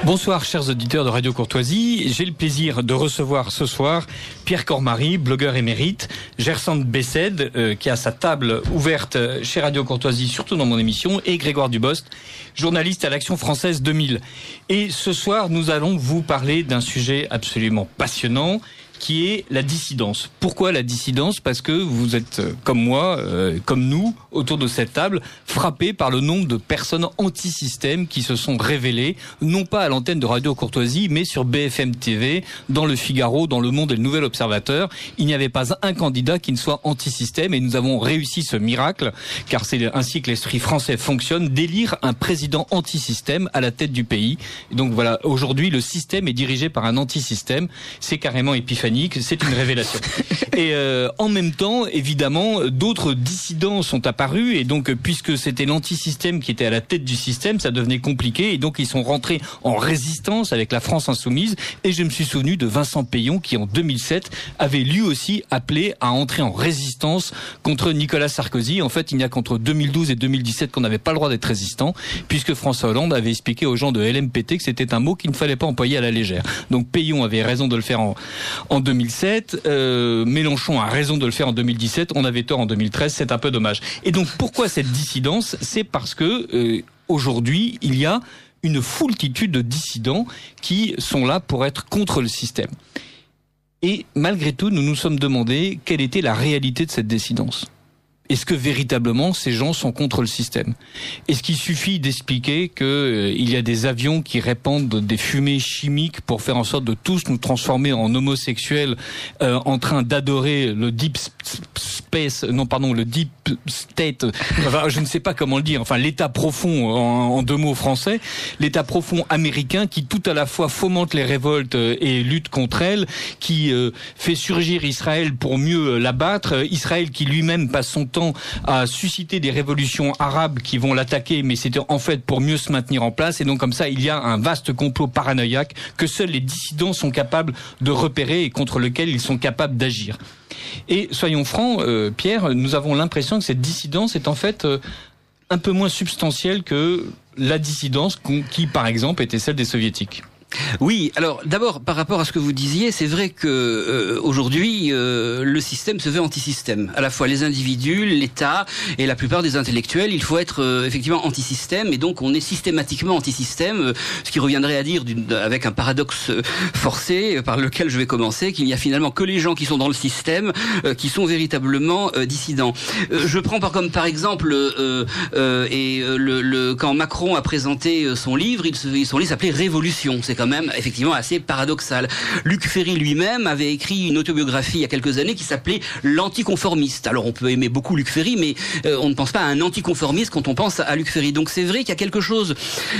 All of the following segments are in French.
Bonsoir chers auditeurs de Radio Courtoisie, j'ai le plaisir de recevoir ce soir Pierre Cormary, blogueur émérite, Gersand Bessed, qui a sa table ouverte chez Radio Courtoisie, surtout dans mon émission, et Grégoire Dubost, journaliste à l'Action française 2000. Et ce soir, nous allons vous parler d'un sujet absolument passionnant, qui est la dissidence. Pourquoi la dissidence ? Parce que vous êtes, comme moi, comme nous, autour de cette table, frappés par le nombre de personnes anti-système qui se sont révélées, non pas à l'antenne de Radio Courtoisie, mais sur BFM TV, dans Le Figaro, dans Le Monde et Le Nouvel Observateur. Il n'y avait pas un candidat qui ne soit anti-système, et nous avons réussi ce miracle, car c'est ainsi que l'esprit français fonctionne, d'élire un président anti-système à la tête du pays. Et donc voilà, aujourd'hui, le système est dirigé par un anti-système. C'est carrément épiphanique. C'est une révélation. Et en même temps, évidemment, d'autres dissidents sont apparus, et donc puisque c'était l'antisystème qui était à la tête du système, ça devenait compliqué, et donc ils sont rentrés en résistance avec la France insoumise. Et je me suis souvenu de Vincent Peillon qui, en 2007, avait lui aussi appelé à entrer en résistance contre Nicolas Sarkozy. En fait, il n'y a qu'entre 2012 et 2017 qu'on n'avait pas le droit d'être résistant, puisque François Hollande avait expliqué aux gens de LMPT que c'était un mot qu'il ne fallait pas employer à la légère. Donc Peillon avait raison de le faire en 2007, Mélenchon a raison de le faire en 2017, on avait tort en 2013, c'est un peu dommage. Et donc pourquoi cette dissidence ? C'est parce que aujourd'hui, il y a une foultitude de dissidents qui sont là pour être contre le système. Et malgré tout, nous nous sommes demandé quelle était la réalité de cette dissidence. Est-ce que véritablement ces gens sont contre le système ? Est-ce qu'il suffit d'expliquer qu'il y a des avions qui répandent des fumées chimiques pour faire en sorte de tous nous transformer en homosexuels en train d'adorer le deep space, le deep state, enfin, je ne sais pas comment le dire, enfin l'état profond en deux mots français, l'état profond américain qui tout à la fois fomente les révoltes et lutte contre elles, qui fait surgir Israël pour mieux l'abattre, Israël qui lui-même passe son temps à susciter des révolutions arabes qui vont l'attaquer, mais c'était en fait pour mieux se maintenir en place. Et donc comme ça, il y a un vaste complot paranoïaque que seuls les dissidents sont capables de repérer et contre lequel ils sont capables d'agir. Et soyons francs, Pierre, nous avons l'impression que cette dissidence est en fait un peu moins substantielle que la dissidence qui, par exemple, était celle des soviétiques. Oui, alors d'abord par rapport à ce que vous disiez, c'est vrai que aujourd'hui le système se veut anti-système. À la fois les individus, l'État et la plupart des intellectuels, il faut être effectivement anti-système, et donc on est systématiquement anti-système, ce qui reviendrait à dire avec un paradoxe forcé par lequel je vais commencer, qu'il n'y a finalement que les gens qui sont dans le système qui sont véritablement dissidents. Je prends par exemple quand Macron a présenté son livre, son livre s'appelait Révolution. C'est quand même effectivement assez paradoxal. Luc Ferry lui-même avait écrit une autobiographie il y a quelques années qui s'appelait L'anticonformiste. Alors on peut aimer beaucoup Luc Ferry, mais on ne pense pas à un anticonformiste quand on pense à Luc Ferry. Donc c'est vrai qu'il y a quelque chose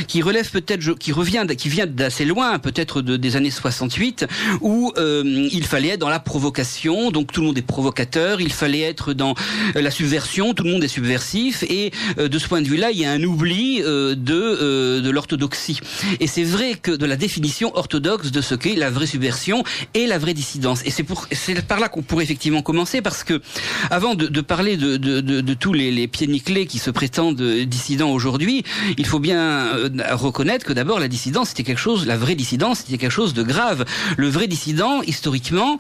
qui relève peut-être, qui vient d'assez loin, peut-être des années 68, où il fallait être dans la provocation, donc tout le monde est provocateur, il fallait être dans la subversion, tout le monde est subversif, et de ce point de vue-là, il y a un oubli de l'orthodoxie. Et c'est vrai que de la définition orthodoxe de ce qu'est la vraie subversion et la vraie dissidence. Et c'est par là qu'on pourrait effectivement commencer, parce que avant de parler de tous les pieds nickelés qui se prétendent dissidents aujourd'hui, il faut bien reconnaître que d'abord la dissidence la vraie dissidence c'était quelque chose de grave. Le vrai dissident, historiquement,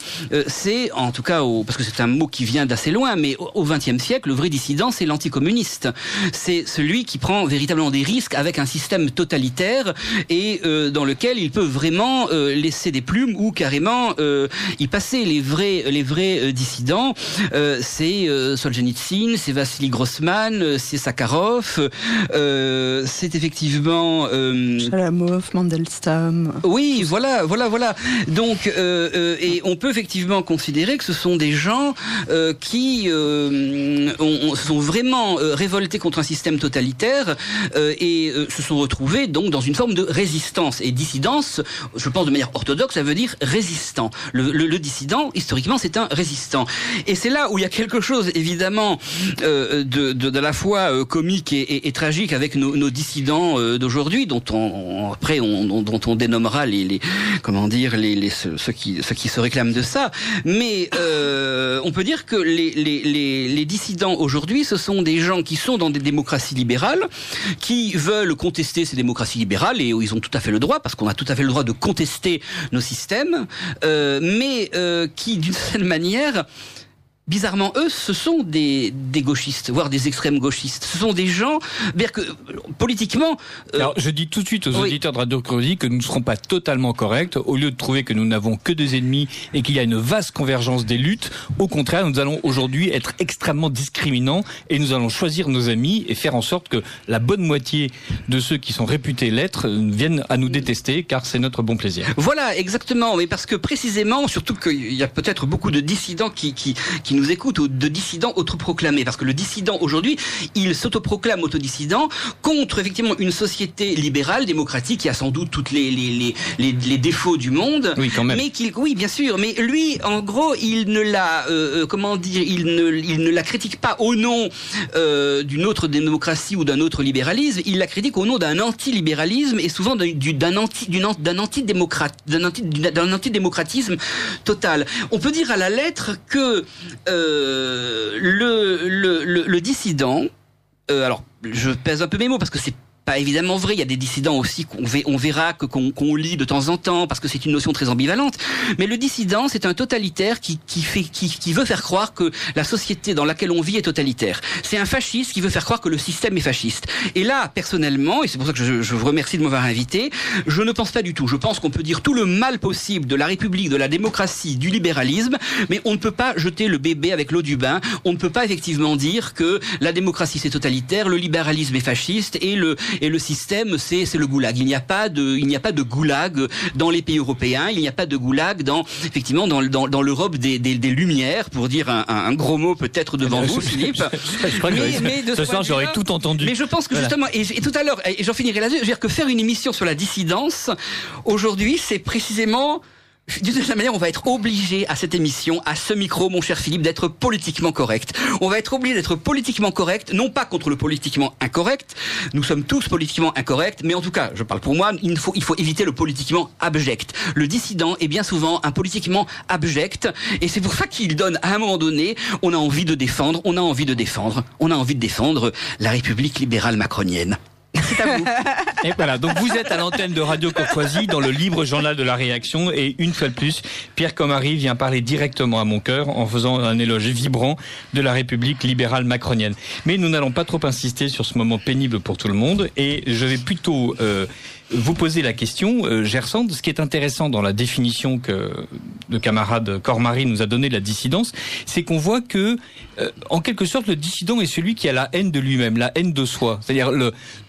c'est, en tout cas, parce que c'est un mot qui vient d'assez loin, mais au XXe siècle, le vrai dissident, c'est l'anticommuniste. C'est celui qui prend véritablement des risques avec un système totalitaire et dans lequel il peut vraiment laisser des plumes ou carrément y passer. Les vrais dissidents, c'est Solzhenitsyn, c'est Vassili Grossman, c'est Sakharov, c'est effectivement Chalamov, Mandelstam. Oui, voilà. Donc, et on peut effectivement considérer que ce sont des gens qui se sont vraiment révoltés contre un système totalitaire et se sont retrouvés donc dans une forme de résistance. Et dissidence, je pense de manière orthodoxe, ça veut dire résistant. Le dissident, historiquement, c'est un résistant. Et c'est là où il y a quelque chose, évidemment, de la fois comique et tragique avec nos dissidents d'aujourd'hui, dont on dénommera ceux qui se réclament de ça. Mais on peut dire que les dissidents aujourd'hui, ce sont des gens qui sont dans des démocraties libérales, qui veulent contester ces démocraties libérales, et ils ont tout à fait le droit, parce qu'on a tout à fait le droit de contester nos systèmes, mais qui, d'une certaine manière, bizarrement, eux, ce sont des gauchistes, voire des extrêmes gauchistes. Ce sont des gens, bien que politiquement... Alors, je dis tout de suite aux auditeurs de Radio Creuset que nous ne serons pas totalement corrects. Au lieu de trouver que nous n'avons que des ennemis et qu'il y a une vaste convergence des luttes, au contraire, nous allons aujourd'hui être extrêmement discriminants et nous allons choisir nos amis et faire en sorte que la bonne moitié de ceux qui sont réputés l'être viennent à nous détester, car c'est notre bon plaisir. Voilà, exactement. Mais parce que précisément, surtout qu'il y a peut-être beaucoup de dissidents qui nous écoutent, ou de dissidents autoproclamés, parce que le dissident aujourd'hui, il s'autoproclame autodissident contre effectivement une société libérale, démocratique, qui a sans doute toutes les défauts du monde. Oui, quand même. Mais oui, bien sûr. Mais lui, en gros, il ne la, il ne la critique pas au nom d'une autre démocratie ou d'un autre libéralisme. Il la critique au nom d'un antilibéralisme et souvent d'un antidémocratisme total. On peut dire à la lettre que le dissident, alors je pèse un peu mes mots parce que c'est pas évidemment vrai, il y a des dissidents aussi qu'on verra, qu'on lit de temps en temps, parce que c'est une notion très ambivalente. Mais le dissident, c'est un totalitaire qui veut faire croire que la société dans laquelle on vit est totalitaire. C'est un fasciste qui veut faire croire que le système est fasciste. Et là, personnellement, et c'est pour ça que je vous remercie de m'avoir invité, je ne pense pas du tout. Je pense qu'on peut dire tout le mal possible de la République, de la démocratie, du libéralisme, mais on ne peut pas jeter le bébé avec l'eau du bain. On ne peut pas effectivement dire que la démocratie c'est totalitaire, le libéralisme est fasciste et le système c'est le goulag. Il n'y a pas de goulag dans les pays européens, il n'y a pas de goulag dans l'Europe des Lumières, pour dire un gros mot peut-être devant vous, Philippe. Je crois que ce soir j'aurais tout entendu. Mais je pense que justement, et tout à l'heure, et j'en finirai là-dessus, je veux dire que faire une émission sur la dissidence aujourd'hui, c'est précisément... D'une certaine manière, on va être obligé à cette émission, à ce micro, mon cher Philippe, d'être politiquement correct. On va être obligé d'être politiquement correct, non pas contre le politiquement incorrect. Nous sommes tous politiquement incorrects, mais en tout cas, je parle pour moi, il faut éviter le politiquement abject. Le dissident est bien souvent un politiquement abject, et c'est pour ça qu'il donne, à un moment donné, on a envie de défendre la République libérale macronienne. C'est à vous. Et voilà, donc vous êtes à l'antenne de Radio Courtoisie dans le libre journal de la réaction, et une fois de plus, Pierre Comary vient parler directement à mon cœur en faisant un éloge vibrant de la République libérale macronienne. Mais nous n'allons pas trop insister sur ce moment pénible pour tout le monde, et je vais plutôt vous poser la question, Gersand. Ce qui est intéressant dans la définition que le camarade Cormary nous a donnée de la dissidence, c'est qu'on voit que, en quelque sorte, le dissident est celui qui a la haine de lui-même, la haine de soi. C'est-à-dire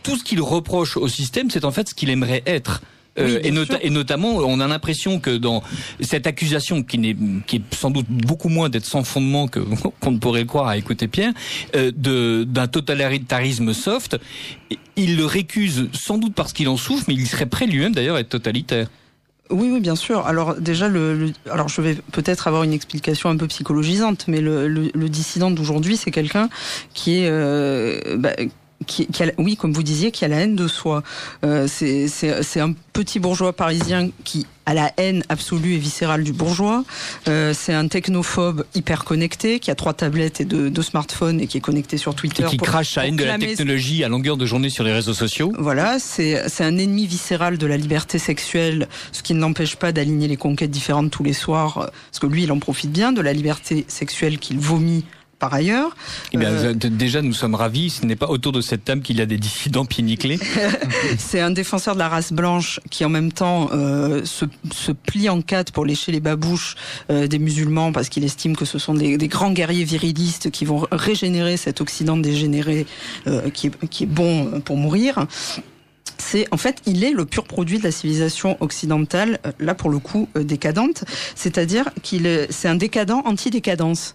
tout ce qu'il reproche au système, c'est en fait ce qu'il aimerait être. Oui, et notamment, on a l'impression que dans cette accusation qui est sans doute beaucoup moins d'être sans fondement qu'on ne pourrait le croire à écouter Pierre, d'un totalitarisme soft, il le récuse sans doute parce qu'il en souffre, mais il serait prêt lui-même d'ailleurs à être totalitaire. Oui, bien sûr. Alors déjà, alors je vais peut-être avoir une explication un peu psychologisante, mais le dissident d'aujourd'hui, c'est quelqu'un qui est oui, comme vous disiez, qui a la haine de soi. C'est un petit bourgeois parisien qui a la haine absolue et viscérale du bourgeois. C'est un technophobe hyper connecté, qui a 3 tablettes et 2 smartphones et qui est connecté sur Twitter. Et qui crache sa haine de la technologie à longueur de journée sur les réseaux sociaux. Voilà, c'est un ennemi viscéral de la liberté sexuelle, ce qui ne l'empêche pas d'aligner les conquêtes différentes tous les soirs, parce que lui, il en profite bien de la liberté sexuelle qu'il vomit par ailleurs. Eh bien, déjà, nous sommes ravis. Ce n'est pas autour de cette table qu'il y a des dissidents pieds nickelés. C'est un défenseur de la race blanche qui, en même temps, se plie en 4 pour lécher les babouches des musulmans, parce qu'il estime que ce sont des grands guerriers virilistes qui vont régénérer cet Occident dégénéré qui est bon pour mourir. En fait, il est le pur produit de la civilisation occidentale, là pour le coup décadente, c'est-à-dire c'est un décadent anti-décadence.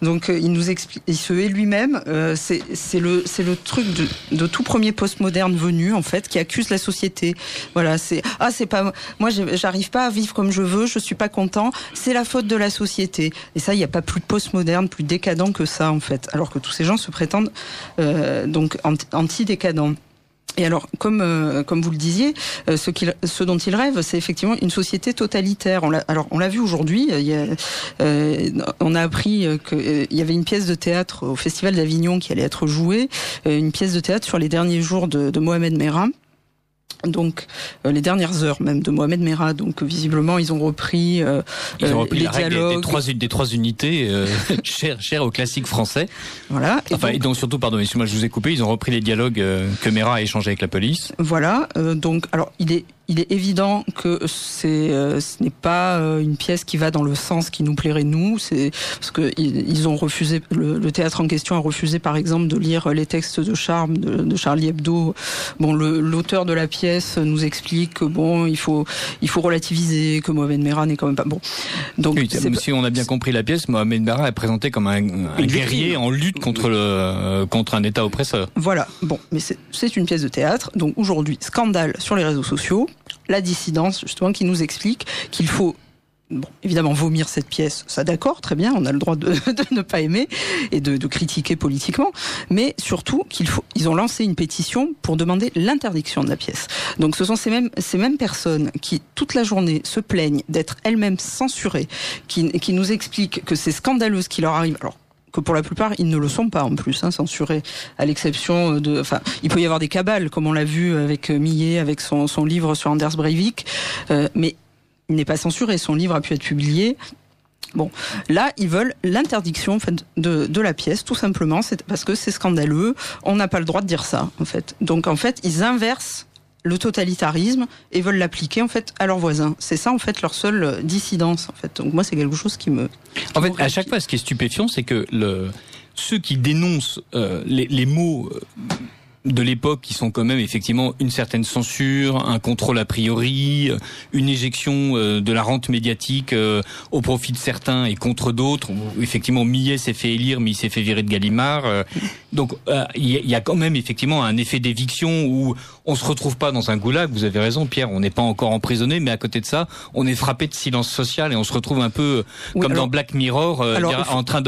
Donc il nous explique, il se hait lui-même. C'est le truc de tout premier postmoderne venu en fait, qui accuse la société. Voilà, c'est pas moi, j'arrive pas à vivre comme je veux, je suis pas content, c'est la faute de la société. Et ça, il n'y a pas plus de postmoderne, plus décadent que ça en fait. Alors que tous ces gens se prétendent donc anti-décadents. Et alors, comme vous le disiez, ce dont il rêve, c'est effectivement une société totalitaire. On l'a vu aujourd'hui. On a appris qu'il y avait une pièce de théâtre au Festival d'Avignon qui allait être jouée, une pièce de théâtre sur les derniers jours de Mohamed Merah. Donc les dernières heures même de Mohamed Merah, donc visiblement ils ont repris les la dialogues des trois unités chères au classique français. Voilà. Et donc surtout, pardon, excusez-moi, je vous ai coupé, ils ont repris les dialogues que Merah a échangés avec la police. Voilà. Donc alors il est évident que ce n'est pas une pièce qui va dans le sens qui nous plairait nous. C'est parce que ils ont refusé, le théâtre en question a refusé par exemple de lire les textes de Charme de Charlie Hebdo. Bon, l'auteur de la pièce nous explique que bon, il faut relativiser, que Mohamed Merah n'est quand même pas bon. Donc oui, si on a bien compris la pièce, Mohamed Merah est présenté comme un guerrier en lutte contre un État oppresseur. Voilà. Bon, mais c'est une pièce de théâtre. Donc aujourd'hui, scandale sur les réseaux sociaux. La dissidence, justement, qui nous explique qu'il faut, bon, évidemment, vomir cette pièce. Ça, d'accord, très bien, on a le droit de ne pas aimer et de critiquer politiquement. Mais surtout, ils ont lancé une pétition pour demander l'interdiction de la pièce. Donc, ce sont ces mêmes personnes qui, toute la journée, se plaignent d'être elles-mêmes censurées, qui nous expliquent que c'est scandaleux ce qui leur arrive. Alors, que pour la plupart, ils ne le sont pas en plus, censurés, à l'exception de... Enfin, il peut y avoir des cabales, comme on l'a vu avec Millet, avec son livre sur Anders Breivik, mais il n'est pas censuré, son livre a pu être publié. Bon, là, ils veulent l'interdiction en fait, de la pièce, tout simplement, c'est parce que c'est scandaleux, on n'a pas le droit de dire ça, en fait. Donc, en fait, ils inversent le totalitarisme et veulent l'appliquer en fait à leurs voisins. C'est ça en fait leur seule dissidence en fait. Donc moi c'est quelque chose qui me... En fait, à chaque fois, ce qui est stupéfiant, c'est que ceux qui dénoncent les mots de l'époque, qui sont quand même effectivement une certaine censure, un contrôle a priori, une éjection de la rente médiatique au profit de certains et contre d'autres. Effectivement, Millet s'est fait élire, mais il s'est fait virer de Gallimard. Donc, il y a quand même effectivement un effet d'éviction où on se retrouve pas dans un goulag. Vous avez raison, Pierre, on n'est pas encore emprisonné, mais à côté de ça, on est frappé de silence social et on se retrouve un peu dans Black Mirror, en train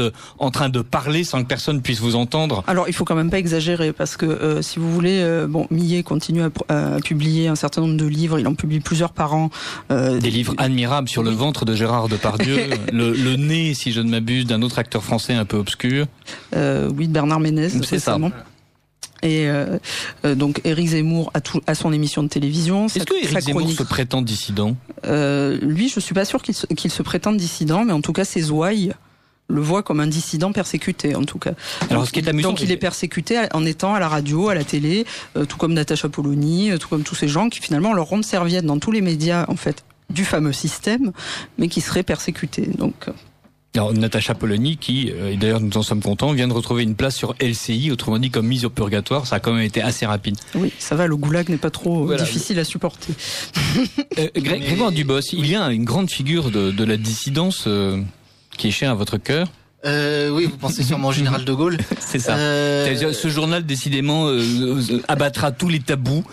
de parler sans que personne puisse vous entendre. Alors, il faut quand même pas exagérer parce que si vous voulez, Millet continue à publier un certain nombre de livres. Il en publie plusieurs par an. Des livres admirables sur le ventre de Gérard Depardieu, le nez, si je ne m'abuse, d'un autre acteur français un peu obscur. Oui, de Bernard Ménez. C'est récemment. Ça. Et donc Éric Zemmour à son émission de télévision. Est-ce que Éric Zemmour se prétend dissident ? Lui, je suis pas sûr qu'il se prétende dissident, mais en tout cas, ses ouailles le voient comme un dissident persécuté, en tout cas. Alors, ce qui est amusant, donc il est persécuté en étant à la radio, à la télé, tout comme Natacha Polony, tout comme tous ces gens qui finalement leur rendent serviette dans tous les médias, en fait, du fameux système, mais qui seraient persécutés. Donc. Alors, Natacha Polony, qui, et d'ailleurs nous en sommes contents, vient de retrouver une place sur LCI, autrement dit comme mise au purgatoire. Ça a quand même été assez rapide. Oui, ça va, le goulag n'est pas trop difficile à supporter. Grégoire Dubos, il y a une grande figure de la dissidence qui est chère à votre cœur. Oui, vous pensez sûrement au général de Gaulle. C'est ça. Ce journal, décidément, abattra tous les tabous.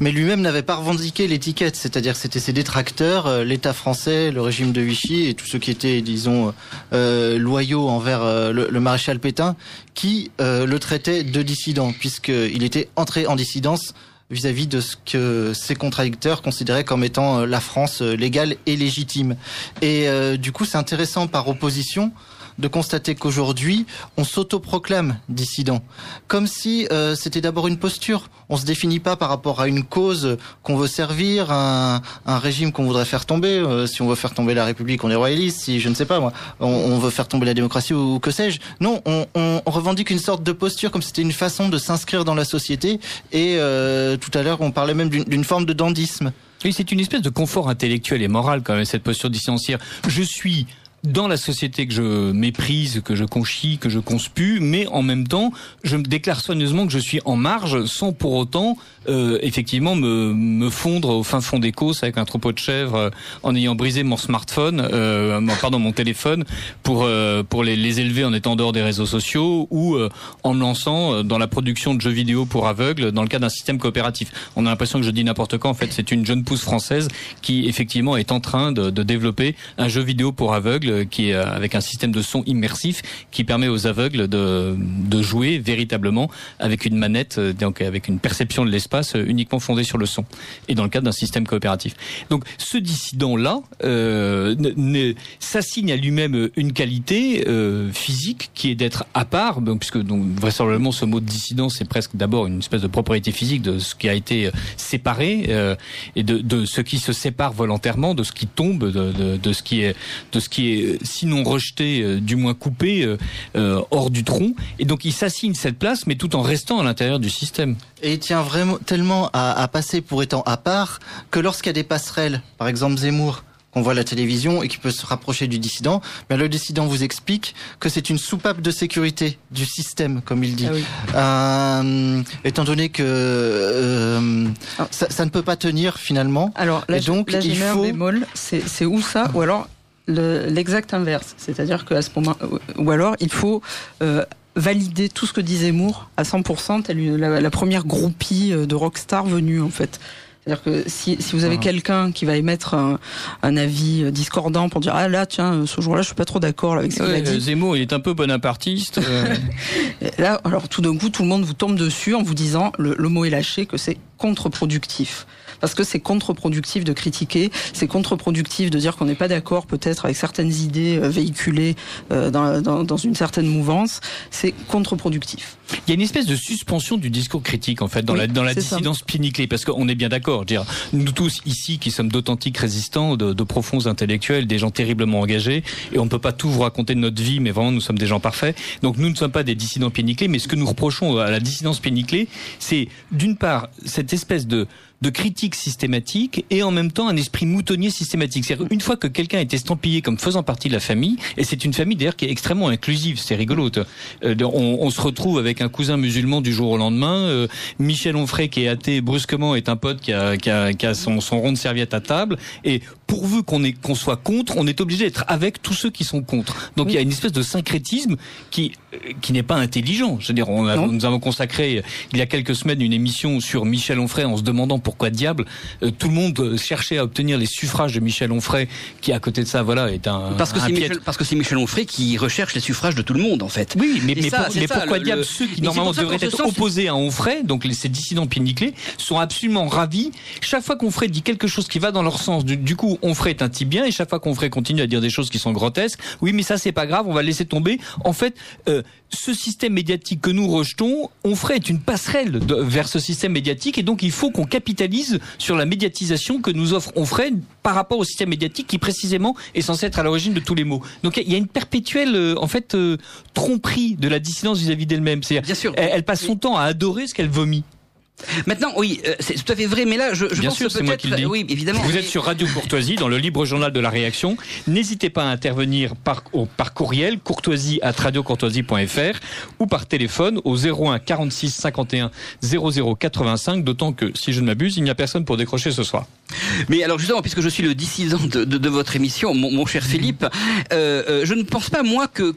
Mais lui-même n'avait pas revendiqué l'étiquette, c'est-à-dire que c'était ses détracteurs, l'État français, le régime de Vichy et tous ceux qui étaient, disons, loyaux envers le maréchal Pétain, qui le traitaient de dissident, puisqu'il était entré en dissidence vis-à-vis de ce que ses contradicteurs considéraient comme étant la France légale et légitime. Et du coup, c'est intéressant par opposition de constater qu'aujourd'hui, on s'autoproclame dissident. Comme si c'était d'abord une posture. On se définit pas par rapport à une cause qu'on veut servir, un régime qu'on voudrait faire tomber. Si on veut faire tomber la République, on est royaliste. Si, je ne sais pas moi, on veut faire tomber la démocratie ou que sais-je. Non, on revendique une sorte de posture comme si c'était une façon de s'inscrire dans la société. Et tout à l'heure, on parlait même d'une forme de dandisme. Oui, c'est une espèce de confort intellectuel et moral quand même, cette posture dissidenciaire. Je suis dans la société que je méprise, que je conchis, que je conspue, mais en même temps, je me déclare soigneusement que je suis en marge, sans pour autant, effectivement, me fondre au fin fond des causses avec un troupeau de chèvres, en ayant brisé mon smartphone, mon téléphone, pour les élever en étant dehors des réseaux sociaux, ou en me lançant dans la production de jeux vidéo pour aveugles, dans le cadre d'un système coopératif. On a l'impression que je dis n'importe quoi. En fait, c'est une jeune pousse française qui, effectivement, est en train de développer un jeu vidéo pour aveugles qui est avec un système de son immersif qui permet aux aveugles de jouer véritablement avec une manette, donc avec une perception de l'espace uniquement fondée sur le son, et dans le cadre d'un système coopératif. Donc ce dissident-là s'assigne à lui-même une qualité physique qui est d'être à part, puisque donc vraisemblablement ce mot de dissident c'est presque d'abord une espèce de propriété physique de ce qui a été séparé et de ce qui se sépare volontairement, de ce qui tombe, de ce qui est sinon rejeté, du moins coupé hors du tronc. Et donc il s'assigne cette place, mais tout en restant à l'intérieur du système. Et il tient vraiment tellement à passer pour étant à part que lorsqu'il y a des passerelles, par exemple Zemmour, qu'on voit à la télévision et qui peut se rapprocher du dissident, le dissident vous explique que c'est une soupape de sécurité du système, comme il dit. Ah oui. Étant donné que ça ne peut pas tenir finalement. Alors là, donc là, il faut... un bémol, c'est où ça, ou alors l'exact inverse, c'est-à-dire qu'à ce moment, ou alors il faut valider tout ce que dit Zemmour à 100%, telle la première groupie de rockstar venue en fait. C'est-à-dire que si vous avez quelqu'un qui va émettre un avis discordant pour dire ah là tiens ce jour-là je suis pas trop d'accord avec ce qu'il a dit. Zemmour il est un peu bonapartiste. Là alors tout d'un coup tout le monde vous tombe dessus en vous disant le mot est lâché que c'est contre-productif. Parce que c'est contre-productif de critiquer, c'est contre-productif de dire qu'on n'est pas d'accord peut-être avec certaines idées véhiculées dans une certaine mouvance, c'est contre-productif. Il y a une espèce de suspension du discours critique en fait dans la dissidence pied-nickelée, parce qu'on est bien d'accord, je veux dire, nous tous ici qui sommes d'authentiques résistants, de profonds intellectuels, des gens terriblement engagés, et on ne peut pas tout vous raconter de notre vie, mais vraiment nous sommes des gens parfaits, donc nous ne sommes pas des dissidents pied-nickelés, mais ce que nous reprochons à la dissidence pied-nickelée, c'est d'une part cette espèce de critique systématique et en même temps un esprit moutonnier systématique. C'est-à-dire une fois que quelqu'un est estampillé comme faisant partie de la famille, et c'est une famille d'ailleurs qui est extrêmement inclusive, c'est rigolo. On se retrouve avec un cousin musulman du jour au lendemain, Michel Onfray qui est athée brusquement est un pote qui a son rond de serviette à table, et pourvu qu'on soit contre, on est obligé d'être avec tous ceux qui sont contre. Donc il y a une espèce de syncrétisme qui n'est pas intelligent. Je veux dire, nous avons consacré il y a quelques semaines une émission sur Michel Onfray en se demandant pourquoi diable tout le monde cherchait à obtenir les suffrages de Michel Onfray, qui à côté de ça est un parce que c'est Michel Onfray qui recherche les suffrages de tout le monde en fait. Oui, mais pourquoi diable ceux qui normalement devraient être opposés à Onfray, donc ces dissidents pied-nickelés, sont absolument ravis chaque fois qu'Onfray dit quelque chose qui va dans leur sens. Du coup Onfray est un type bien, et chaque fois qu'Onfray continue à dire des choses qui sont grotesques, oui mais ça c'est pas grave, on va laisser tomber. En fait ce système médiatique que nous rejetons, Onfray est une passerelle vers ce système médiatique, et donc il faut qu'on capitalise sur la médiatisation que nous offre Onfray par rapport au système médiatique qui précisément est censé être à l'origine de tous les maux. Donc il y a une perpétuelle tromperie de la dissidence vis-à-vis d'elle-même. C'est-à-dire, elle passe son temps à adorer ce qu'elle vomit. Maintenant, oui, c'est tout à fait vrai, mais là, je Bien pense sûr, que c'est moi qui le dis. oui, évidemment. Vous êtes sur Radio Courtoisie, dans le libre journal de la réaction. N'hésitez pas à intervenir par courriel, courtoisie@radiocourtoisie.fr, ou par téléphone au 01 46 51 00 85, d'autant que, si je ne m'abuse, il n'y a personne pour décrocher ce soir. Mais alors justement, puisque je suis le dissident de votre émission, mon cher Philippe, je ne pense pas moi que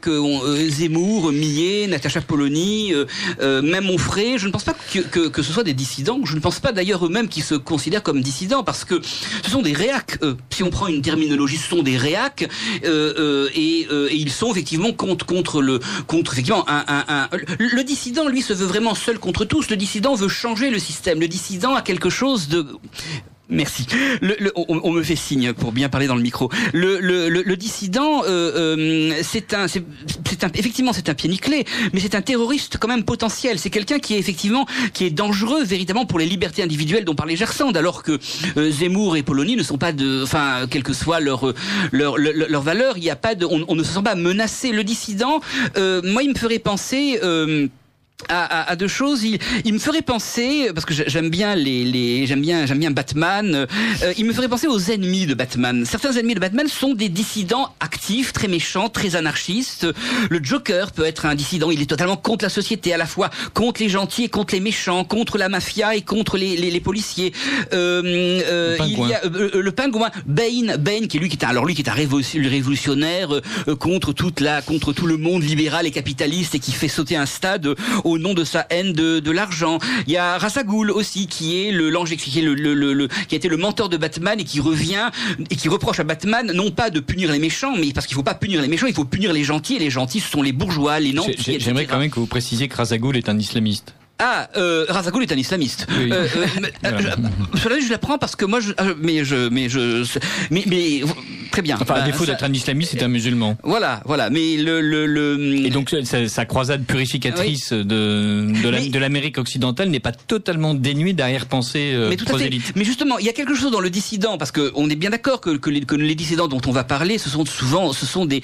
Zemmour, Millet, Natacha Polony, même Onfray, je ne pense pas que ce soit des dissidents. Je ne pense pas d'ailleurs eux-mêmes qu'ils se considèrent comme dissidents, parce que ce sont des réacs. Si on prend une terminologie, ce sont des réacs, et ils sont effectivement contre effectivement le dissident, lui, se veut vraiment seul contre tous. Le dissident veut changer le système. Le dissident a quelque chose de... Merci. On me fait signe pour bien parler dans le micro. Le dissident, effectivement, c'est un pied-nickelé, mais c'est un terroriste quand même potentiel. C'est quelqu'un qui est dangereux véritablement pour les libertés individuelles dont parlait Gersand, alors que Zemmour et Polony ne sont pas quelle que soit leur valeur, il y a pas on ne se sent pas menacé. Le dissident, moi, il me ferait penser. À deux choses, il me ferait penser, parce que j'aime bien j'aime bien Batman, il me ferait penser aux ennemis de Batman. Certains ennemis de Batman sont des dissidents actifs, très méchants, très anarchistes. Le Joker peut être un dissident, il est totalement contre la société, à la fois contre les gentils et contre les méchants, contre la mafia et contre les policiers. Il y a le pingouin, Bane qui est lui qui est un révolutionnaire contre tout le monde libéral et capitaliste, et qui fait sauter un stade au nom de sa haine de l'argent. Il y a Ra's al Ghul aussi, qui est l'ange, qui a été le mentor de Batman et qui revient et qui reproche à Batman non pas de punir les méchants, mais parce qu'il faut pas punir les méchants, il faut punir les gentils, et les gentils ce sont les bourgeois, les nantis. J'aimerais quand même que vous précisiez que Ra's al Ghul est un islamiste. Ra's al Ghul est un islamiste. Oui. Cela je l'apprends parce que moi, mais très bien. Enfin, à défaut d'être un islamiste, c'est un musulman. Voilà. Mais Et donc sa croisade purificatrice de l'Amérique occidentale n'est pas totalement dénuée d'arrière-pensée prosélyte. Mais justement, il y a quelque chose dans le dissident, parce que on est bien d'accord que les dissidents dont on va parler, ce sont des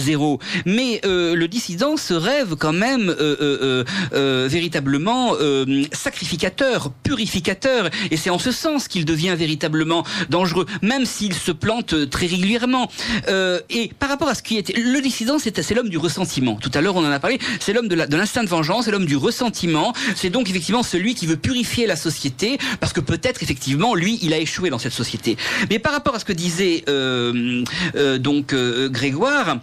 héros. Mais le dissident se rêve quand même véritablement sacrificateur, purificateur, et c'est en ce sens qu'il devient véritablement dangereux, même s'il se plante très régulièrement. Et par rapport à ce qui était le dissident, c'est l'homme du ressentiment. Tout à l'heure, on en a parlé. C'est l'homme de l'instinct de vengeance, c'est l'homme du ressentiment. C'est donc effectivement celui qui veut purifier la société, parce que peut-être effectivement lui, il a échoué dans cette société. Mais par rapport à ce que disait Grégoire,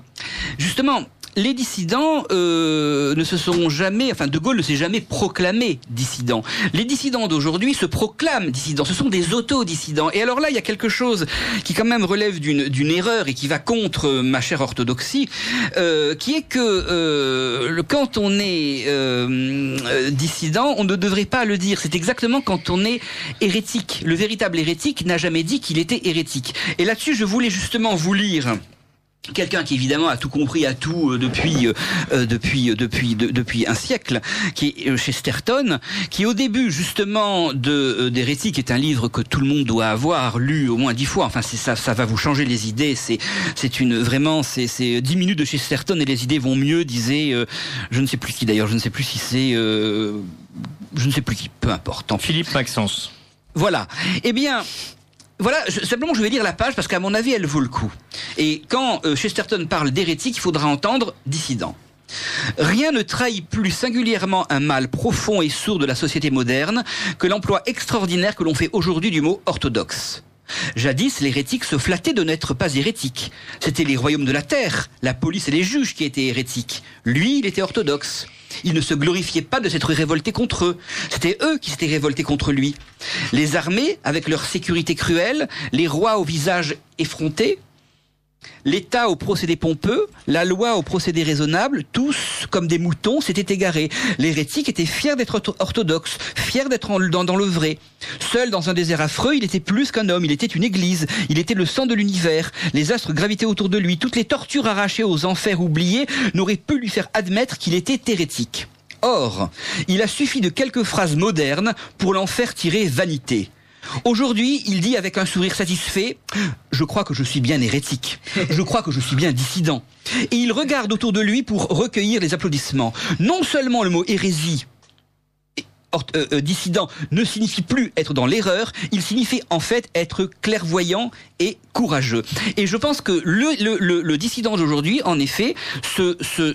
justement. Les dissidents ne se sont jamais, De Gaulle ne s'est jamais proclamé dissident. Les dissidents d'aujourd'hui se proclament dissidents. Ce sont des auto-dissidents. Et alors là, il y a quelque chose qui quand même relève d'une erreur et qui va contre ma chère orthodoxie, qui est que quand on est dissident, on ne devrait pas le dire. C'est exactement quand on est hérétique. Le véritable hérétique n'a jamais dit qu'il était hérétique. Et là-dessus, je voulais justement vous lire quelqu'un qui évidemment a tout compris à tout depuis un siècle, qui est Chesterton, qui au début justement d'Hérétique est un livre que tout le monde doit avoir lu au moins 10 fois. Enfin ça va vous changer les idées. C'est 10 minutes de Chesterton et les idées vont mieux, disait je ne sais plus qui d'ailleurs, je ne sais plus si c'est je ne sais plus qui, peu importe. Philippe Maxence. Voilà. Eh bien. Voilà, simplement je vais lire la page parce qu'à mon avis elle vaut le coup. Et quand Chesterton parle d'hérétique, il faudra entendre dissident. Rien ne trahit plus singulièrement un mal profond et sourd de la société moderne que l'emploi extraordinaire que l'on fait aujourd'hui du mot orthodoxe. Jadis, l'hérétique se flattait de n'être pas hérétique. C'était les royaumes de la terre, la police et les juges qui étaient hérétiques. Lui, il était orthodoxe. Il ne se glorifiait pas de s'être révolté contre eux. C'était eux qui s'étaient révoltés contre lui. Les armées, avec leur sécurité cruelle, les rois au visage effronté, l'État au procédé pompeux, la loi au procédé raisonnable, tous, comme des moutons, s'étaient égarés. L'hérétique était fier d'être orthodoxe, fier d'être dans le vrai. Seul dans un désert affreux, il était plus qu'un homme, il était une église, il était le sang de l'univers. Les astres gravitaient autour de lui, toutes les tortures arrachées aux enfers oubliés n'auraient pu lui faire admettre qu'il était hérétique. Or, il a suffi de quelques phrases modernes pour l'en faire tirer vanité. Aujourd'hui, il dit avec un sourire satisfait « Je crois que je suis bien hérétique. Je crois que je suis bien dissident. » Et il regarde autour de lui pour recueillir les applaudissements. Non seulement le mot hérésie, dissident, ne signifie plus être dans l'erreur, il signifie en fait être clairvoyant et courageux. Et je pense que le dissident d'aujourd'hui, en effet,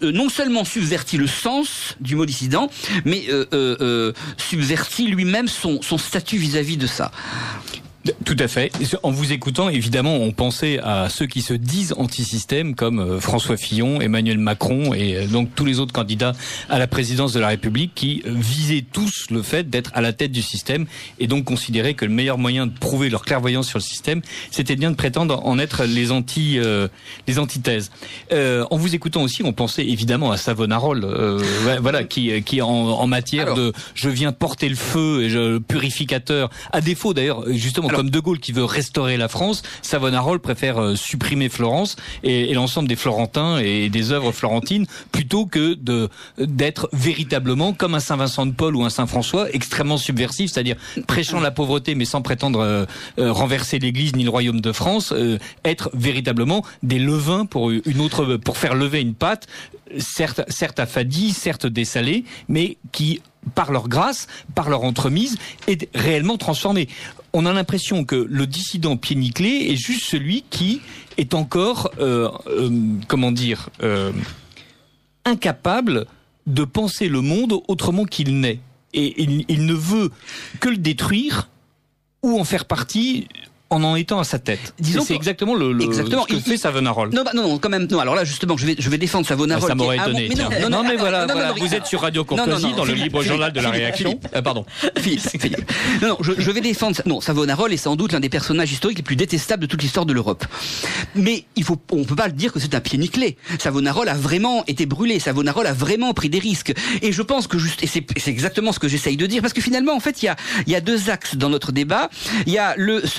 non seulement subvertit le sens du mot dissident, mais subvertit lui-même son statut vis-à-vis de ça. Tout à fait. En vous écoutant, évidemment, on pensait à ceux qui se disent anti-système, comme François Fillon, Emmanuel Macron et donc tous les autres candidats à la présidence de la République qui visaient tous le fait d'être à la tête du système et donc considéraient que le meilleur moyen de prouver leur clairvoyance sur le système, c'était bien de prétendre en être les antithèses. En vous écoutant aussi, on pensait évidemment à Savonarole, voilà, qui en matière de je viens porter le feu et purificateur, à défaut d'ailleurs justement comme De Gaulle qui veut restaurer la France, Savonarole préfère supprimer Florence et l'ensemble des Florentins et des œuvres florentines plutôt que d'être véritablement comme un Saint-Vincent de Paul ou un Saint-François extrêmement subversif, c'est-à-dire prêchant la pauvreté mais sans prétendre renverser l'Église ni le royaume de France, être véritablement des levains pour faire lever une pâte, certes affadie, certes dessalée, mais qui par leur grâce, par leur entremise, est réellement transformé. On a l'impression que le dissident pied nickelé est juste celui qui est encore, incapable de penser le monde autrement qu'il n'est. Et il ne veut que le détruire ou en faire partie en étant à sa tête. Disons c'est exactement ce que fait Savonarole. Non, quand même. Non, alors là, justement, je vais défendre Savonarole. Ça m'aurait étonné. Mais voilà, vous êtes sur Radio Courtoisie, dans le libre journal de la réaction. Pardon. Philippe. Non, je vais défendre. Non, Savonarole est sans doute l'un des personnages historiques les plus détestables de toute l'histoire de l'Europe. Mais on peut pas le dire que c'est un pied nickelé. Savonarole a vraiment été brûlé. Savonarole a vraiment pris des risques. Et je pense que et c'est exactement ce que j'essaye de dire, parce que finalement, en fait, il y a deux axes dans notre débat. Il y a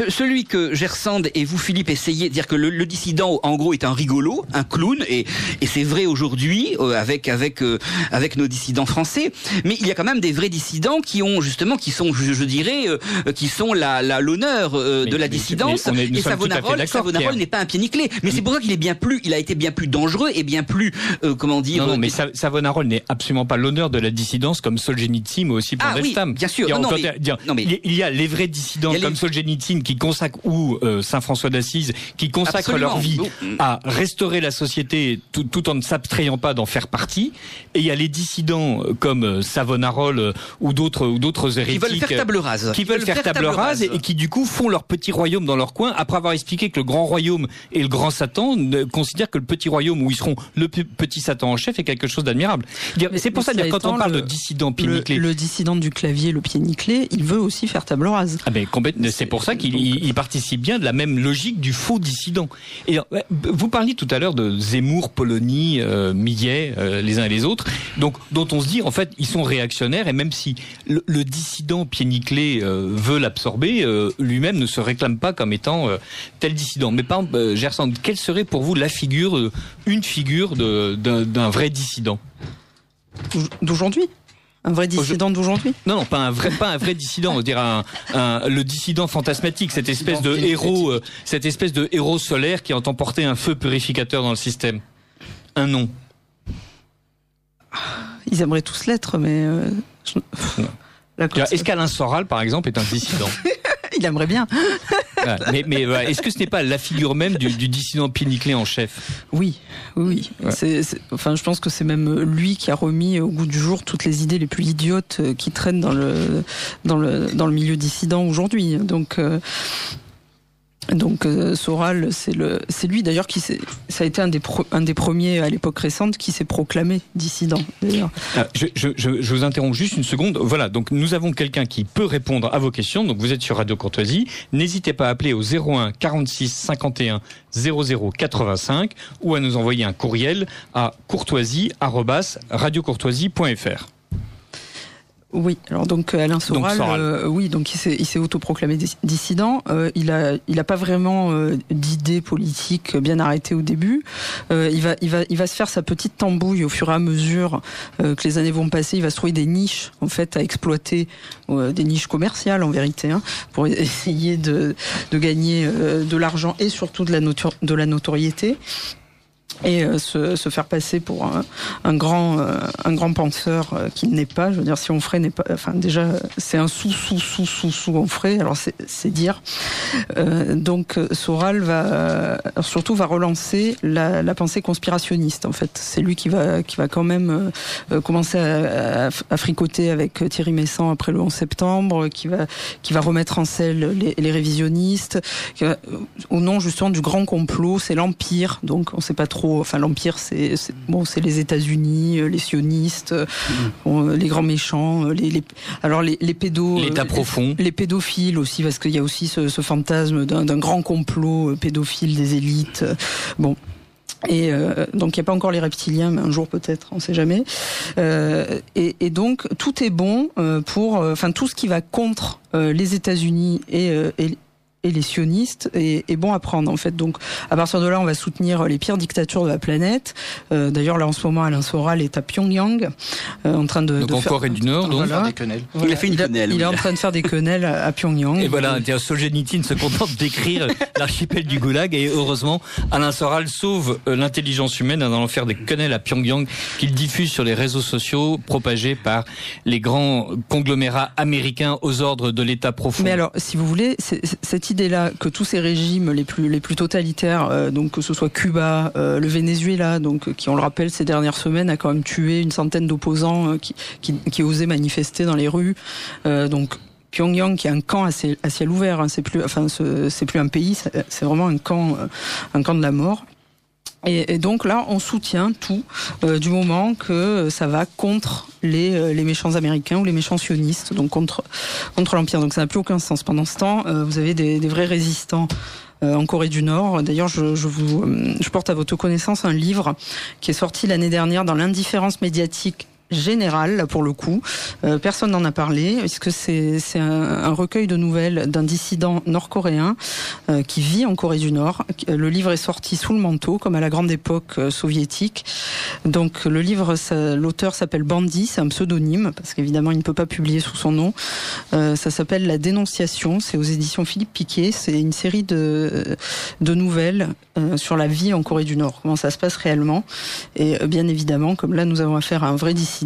celui que Gersand et vous, Philippe, essayez de dire que le dissident, en gros, est un rigolo, un clown, et c'est vrai aujourd'hui avec nos dissidents français. Mais il y a quand même des vrais dissidents qui sont, je dirais, qui sont l'honneur de la dissidence. Et Savonarole n'est pas un pied nickelé. Mais c'est pour ça qu'il a été bien plus dangereux et bien plus, comment dire. Non, mais Savonarole n'est absolument pas l'honneur de la dissidence comme Solzhenitsyn ou aussi Mandelstam. Oui, bien sûr. Il y a les vrais dissidents comme Solzhenitsyn qui consacrent, ou Saint François d'Assise, qui consacrent leur vie à restaurer la société tout en ne s'abstrayant pas d'en faire partie. Et il y a les dissidents comme Savonarole ou d'autres hérétiques qui veulent faire table rase et qui du coup font leur petit royaume dans leur coin après avoir expliqué que le grand royaume et le grand Satan considèrent que le petit royaume où ils seront le petit Satan en chef est quelque chose d'admirable. C'est pour ça que quand on parle de dissident pied nickelé, le dissident du clavier, le pied nickelé, il veut aussi faire table rase. C'est pour ça qu'il participe bien de la même logique du faux dissident. Et vous parliez tout à l'heure de Zemmour, Polony, Millet, les uns et les autres, donc dont on se dit en fait ils sont réactionnaires, et même si le dissident pied nickelé veut l'absorber, lui-même ne se réclame pas comme étant tel dissident. Mais par exemple, Gersand, quelle serait pour vous une figure d'un vrai dissident d'aujourd'hui? Un vrai dissident d'aujourd'hui? Non, pas un vrai dissident. On dirait le dissident fantasmatique, cette espèce de héros solaire qui entend porter un feu purificateur dans le système. Un nom. Ils aimeraient tous l'être, mais est-ce qu'Alain Soral, par exemple, est un dissident? Il aimerait bien. Mais est-ce que ce n'est pas la figure même du dissident pied nickelé en chef? Oui. Ouais. Je pense que c'est même lui qui a remis au goût du jour toutes les idées les plus idiotes qui traînent dans le milieu dissident aujourd'hui. Donc Soral, c'est lui d'ailleurs ça a été un des premiers à l'époque récente qui s'est proclamé dissident d'ailleurs. Je vous interromps juste une seconde. Voilà, donc nous avons quelqu'un qui peut répondre à vos questions. Donc vous êtes sur Radio Courtoisie. N'hésitez pas à appeler au 01 46 51 00 85 ou à nous envoyer un courriel à courtoisie@radiocourtoisie.fr. Oui, alors donc Alain Soral, donc il s'est autoproclamé dissident. Il a pas vraiment d'idée politique bien arrêtée au début. Il va se faire sa petite tambouille au fur et à mesure que les années vont passer. Il va se trouver des niches en fait à exploiter, des niches commerciales en vérité, pour essayer de gagner de l'argent et surtout de la notoriété. Et se faire passer pour un grand penseur qu'il n'est pas. Je veux dire, si Onfray n'est pas, enfin déjà c'est un sous Onfray, alors c'est dire. Donc Soral va relancer la pensée conspirationniste. En fait, c'est lui qui va quand même commencer à fricoter avec Thierry Messant après le 11 septembre, qui va remettre en selle les révisionnistes, au nom justement du grand complot. C'est l'Empire, donc on sait pas trop. Enfin, l'Empire, c'est les États-Unis, les sionistes, les grands méchants, les pédos, l'État profond, les pédophiles aussi, parce qu'il y a aussi ce fantasme d'un grand complot pédophile des élites. Bon. Et donc il n'y a pas encore les reptiliens, mais un jour peut-être, on ne sait jamais. Et donc tout est bon pour, tout ce qui va contre les États-Unis et les sionistes est bon à prendre en fait. Donc à partir de là, on va soutenir les pires dictatures de la planète. D'ailleurs là en ce moment, Alain Soral est à Pyongyang en train de en Corée du Nord, donc faire des quenelles. Il a fait une quenelle. Il est en train de faire des quenelles à Pyongyang. Et voilà, Solzhenitsyn se contente d'écrire l'archipel du Goulag, et heureusement Alain Soral sauve l'intelligence humaine en allant faire des quenelles à Pyongyang qu'il diffuse sur les réseaux sociaux propagés par les grands conglomérats américains aux ordres de l'État profond. Mais alors, si vous voulez, cette idée-là que tous ces régimes les plus totalitaires, donc que ce soit Cuba, le Venezuela, donc qui on le rappelle ces dernières semaines a quand même tué une centaine d'opposants qui osaient manifester dans les rues, donc Pyongyang qui est un camp à ciel ouvert, hein, c'est plus un pays, c'est vraiment un camp de la mort. Et donc là, on soutient tout du moment que ça va contre les méchants américains ou les méchants sionistes, donc contre l'Empire. Donc ça n'a plus aucun sens. Pendant ce temps, vous avez des vrais résistants en Corée du Nord. D'ailleurs, je porte à votre connaissance un livre qui est sorti l'année dernière dans l'indifférence médiatique général, là pour le coup. Personne n'en a parlé, puisque c'est un recueil de nouvelles d'un dissident nord-coréen qui vit en Corée du Nord. Le livre est sorti sous le manteau, comme à la grande époque soviétique. Donc le livre, l'auteur s'appelle Bandi, c'est un pseudonyme, parce qu'évidemment il ne peut pas publier sous son nom. Ça s'appelle La Dénonciation, c'est aux éditions Philippe Piquet. C'est une série de nouvelles sur la vie en Corée du Nord, comment ça se passe réellement. Et bien évidemment, comme là nous avons affaire à un vrai dissident,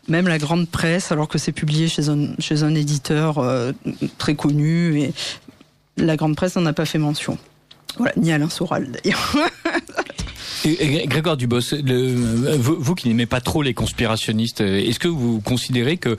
même la grande presse, alors que c'est publié chez un éditeur très connu, et la grande presse n'en a pas fait mention. Voilà, ni Alain Soral d'ailleurs. Et Grégoire Dubos, vous qui n'aimez pas trop les conspirationnistes, est-ce que vous considérez que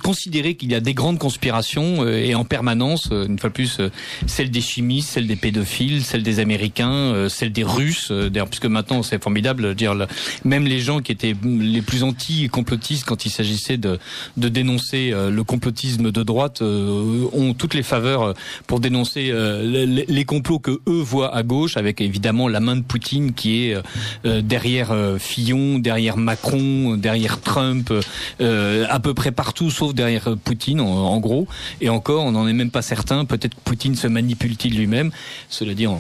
considérer qu'il y a des grandes conspirations et en permanence, une fois de plus, celle des chimistes, celle des pédophiles, celle des Américains, celle des Russes, d'ailleurs, puisque maintenant c'est formidable, dire même les gens qui étaient les plus anti-complotistes quand il s'agissait de dénoncer le complotisme de droite ont toutes les faveurs pour dénoncer les complots que eux voient à gauche, avec évidemment la main de Poutine qui est derrière Fillon, derrière Macron, derrière Trump, à peu près partout sauf derrière Poutine en gros. Et encore, on n'en est même pas certain. Peut-être Poutine se manipule-t-il lui-même. Cela dit en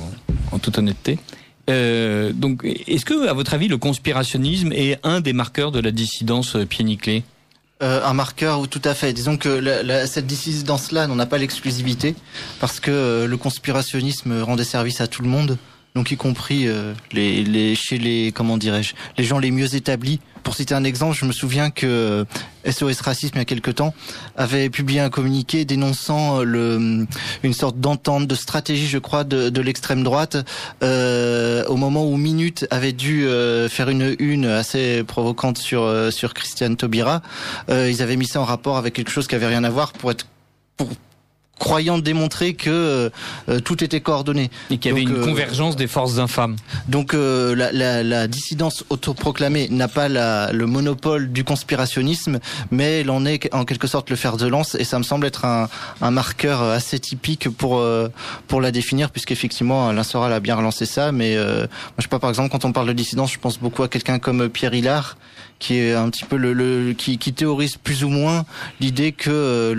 toute honnêteté. Donc, est-ce que, à votre avis, le conspirationnisme est un des marqueurs de la dissidence pied-nickelée ? Un marqueur, tout à fait. Disons que cette dissidence-là n'en a pas l'exclusivité, parce que le conspirationnisme rend des services à tout le monde, donc y compris chez les gens les mieux établis. Pour citer un exemple, je me souviens que SOS Racisme, il y a quelque temps, avait publié un communiqué dénonçant une sorte d'entente, de stratégie, je crois, de l'extrême droite, au moment où Minute avait dû faire une une assez provocante sur Christiane Taubira. Ils avaient mis ça en rapport avec quelque chose qui avait rien à voir pour croyant démontrer que tout était coordonné. Et qu'il y avait une convergence des forces infâmes. Donc la dissidence autoproclamée n'a pas le monopole du conspirationnisme, mais elle en est en quelque sorte le fer de lance, et ça me semble être un marqueur assez typique pour la définir, puisqu'effectivement Alain Soral a bien relancé ça, mais moi je sais pas, par exemple, quand on parle de dissidence, je pense beaucoup à quelqu'un comme Pierre Hillard, qui est un petit peu qui théorise plus ou moins l'idée que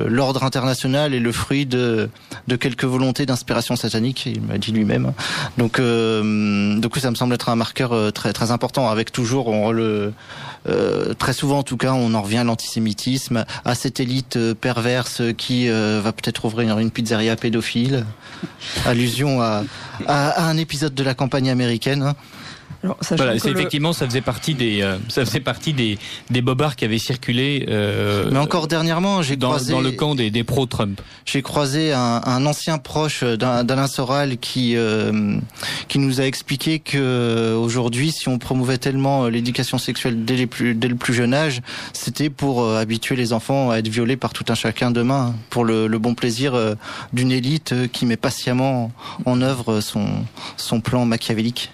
l'ordre international est le fruit de quelques volontés d'inspiration satanique, il m'a dit lui-même. Donc ça me semble être un marqueur très très important, avec toujours très souvent en tout cas on en revient à l'antisémitisme, à cette élite perverse qui va peut-être ouvrir une pizzeria pédophile, allusion à un épisode de la campagne américaine, hein. Alors, voilà, effectivement, ça faisait partie des bobards qui avaient circulé. Mais encore dernièrement, j'ai croisé dans le camp des pro-Trump. J'ai croisé un ancien proche d'Alain Soral qui nous a expliqué que aujourd'hui, si on promouvait tellement l'éducation sexuelle dès le plus jeune âge, c'était pour habituer les enfants à être violés par tout un chacun demain, pour le bon plaisir d'une élite qui met patiemment en œuvre son plan machiavélique.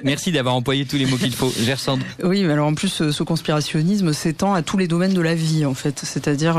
Merci d'avoir employé tous les mots qu'il faut. Gersand. Oui, mais alors en plus, ce conspirationnisme s'étend à tous les domaines de la vie, en fait. C'est-à-dire,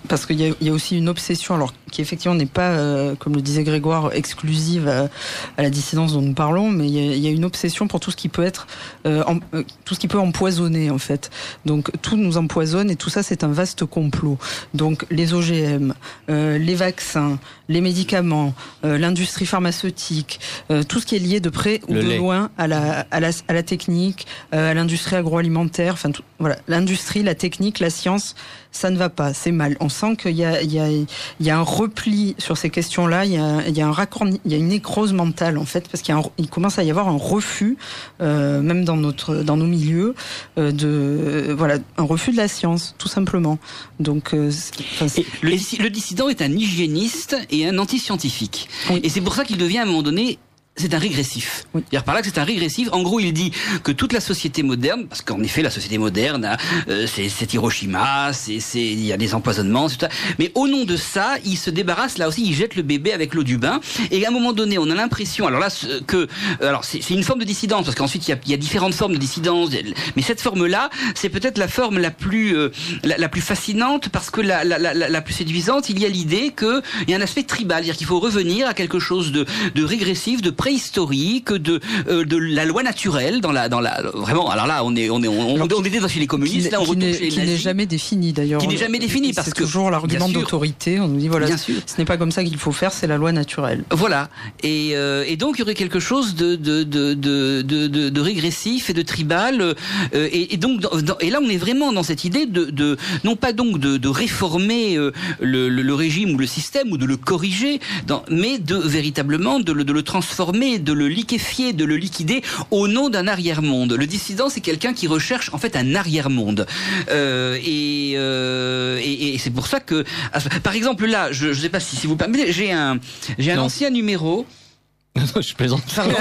parce qu'il y a aussi une obsession, alors qui effectivement n'est pas, comme le disait Grégoire, exclusive à la dissidence dont nous parlons, mais il y a une obsession pour tout ce qui peut être, tout ce qui peut empoisonner, en fait. Donc tout nous empoisonne, et tout ça, c'est un vaste complot. Donc les OGM, les vaccins, les médicaments, l'industrie pharmaceutique, tout ce qui est lié de près ou de loin à la technique, à l'industrie agroalimentaire, enfin voilà, l'industrie, la technique, la science, ça ne va pas, c'est mal. On sent qu'il y a un repli sur ces questions-là, il y a un raccord, il y a une nécrose mentale en fait, parce qu'il commence à y avoir un refus, même dans nos milieux, un refus de la science, tout simplement. Donc, le dissident est un hygiéniste et un anti-scientifique. Oui. Et c'est pour ça qu'il devient à un moment donné c'est un régressif. Oui. C'est-à-dire par là que c'est un régressif. En gros, il dit que toute la société moderne, parce qu'en effet, la société moderne, c'est Hiroshima, il y a des empoisonnements, etc. Mais au nom de ça, il se débarrasse, là aussi, il jette le bébé avec l'eau du bain. Et à un moment donné, on a l'impression, alors là, c'est une forme de dissidence, parce qu'ensuite, il y a différentes formes de dissidence. Mais cette forme-là, c'est peut-être la forme la plus fascinante, parce que la plus séduisante, il y a l'idée qu'il y a un aspect tribal, c'est-à-dire qu'il faut revenir à quelque chose de régressif, de préhistorique, de la loi naturelle vraiment. Alors là, on était chez les communistes, là on retourne chez les nazis. Qui n'est jamais défini d'ailleurs. Qui n'est jamais défini parce que c'est toujours l'argument d'autorité. On nous dit voilà, ce n'est pas comme ça qu'il faut faire, c'est la loi naturelle. Voilà. Et donc il y aurait quelque chose de régressif et de tribal. Et donc et là on est vraiment dans cette idée non pas donc de réformer le régime ou le système ou de le corriger, mais véritablement de le transformer, de le liquéfier, de le liquider au nom d'un arrière-monde. Le dissident, c'est quelqu'un qui recherche en fait un arrière-monde. Et c'est pour ça que, par exemple là, je ne sais pas si vous me permettez, j'ai un ancien numéro. Non, je plaisante. Pardon.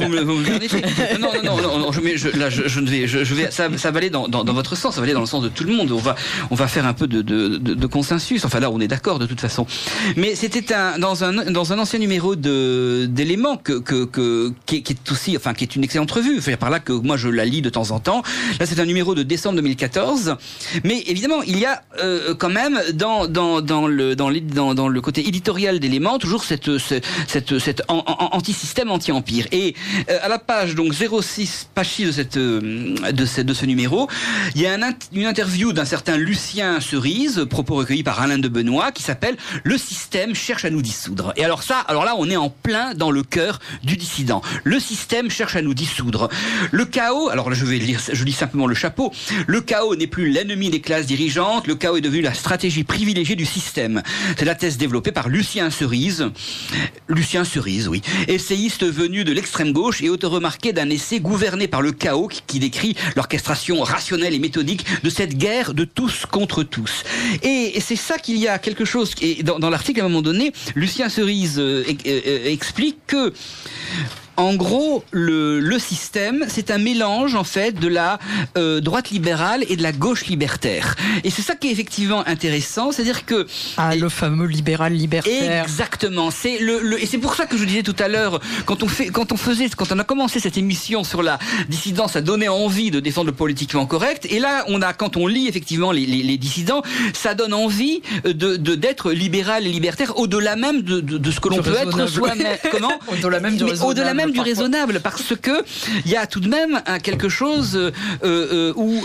Vous me permettez. Non, je vais, ça va aller dans votre sens, ça va aller dans le sens de tout le monde. On va faire un peu de consensus. Enfin là, on est d'accord de toute façon. Mais c'était dans un ancien numéro d'éléments qui est aussi, enfin, qui est une excellente revue. Enfin, par là que moi je la lis de temps en temps. Là, c'est un numéro de décembre 2014. Mais évidemment, il y a quand même dans le côté éditorial d'éléments toujours cet anti-système, anti-empire. Et à la page donc 06, page 6 de ce numéro, il y a une interview d'un certain Lucien Cerise, propos recueillis par Alain de Benoît, qui s'appelle « Le système cherche à nous dissoudre ». Et alors là, on est en plein dans le cœur du dissident. Le système cherche à nous dissoudre. Le chaos, alors là je lis simplement le chapeau, le chaos n'est plus l'ennemi des classes dirigeantes, le chaos est devenu la stratégie privilégiée du système. C'est la thèse développée par Lucien Cerise, oui, essayiste venu de l'extrême gauche et auteur remarqué d'un essai gouverné par le chaos qui décrit l'orchestration rationnelle et méthodique de cette guerre de tous contre tous. Et c'est ça qu'il y a quelque chose, et dans l'article à un moment donné, Lucien Cerise explique que en gros, le système, c'est un mélange en fait de la droite libérale et de la gauche libertaire. Et c'est ça qui est effectivement intéressant, c'est-à-dire que le fameux libéral libertaire. Exactement. Et c'est pour ça que je disais tout à l'heure, quand on a commencé cette émission sur la dissidence, ça donnait envie de défendre le politiquement correct. Et là, quand on lit effectivement les dissidents, ça donne envie d'être libéral et libertaire au-delà même de ce que l'on peut être soi-même. Comment? Au-delà même du raisonnable. Au-delà même du raisonnable, parce que il y a tout de même quelque chose où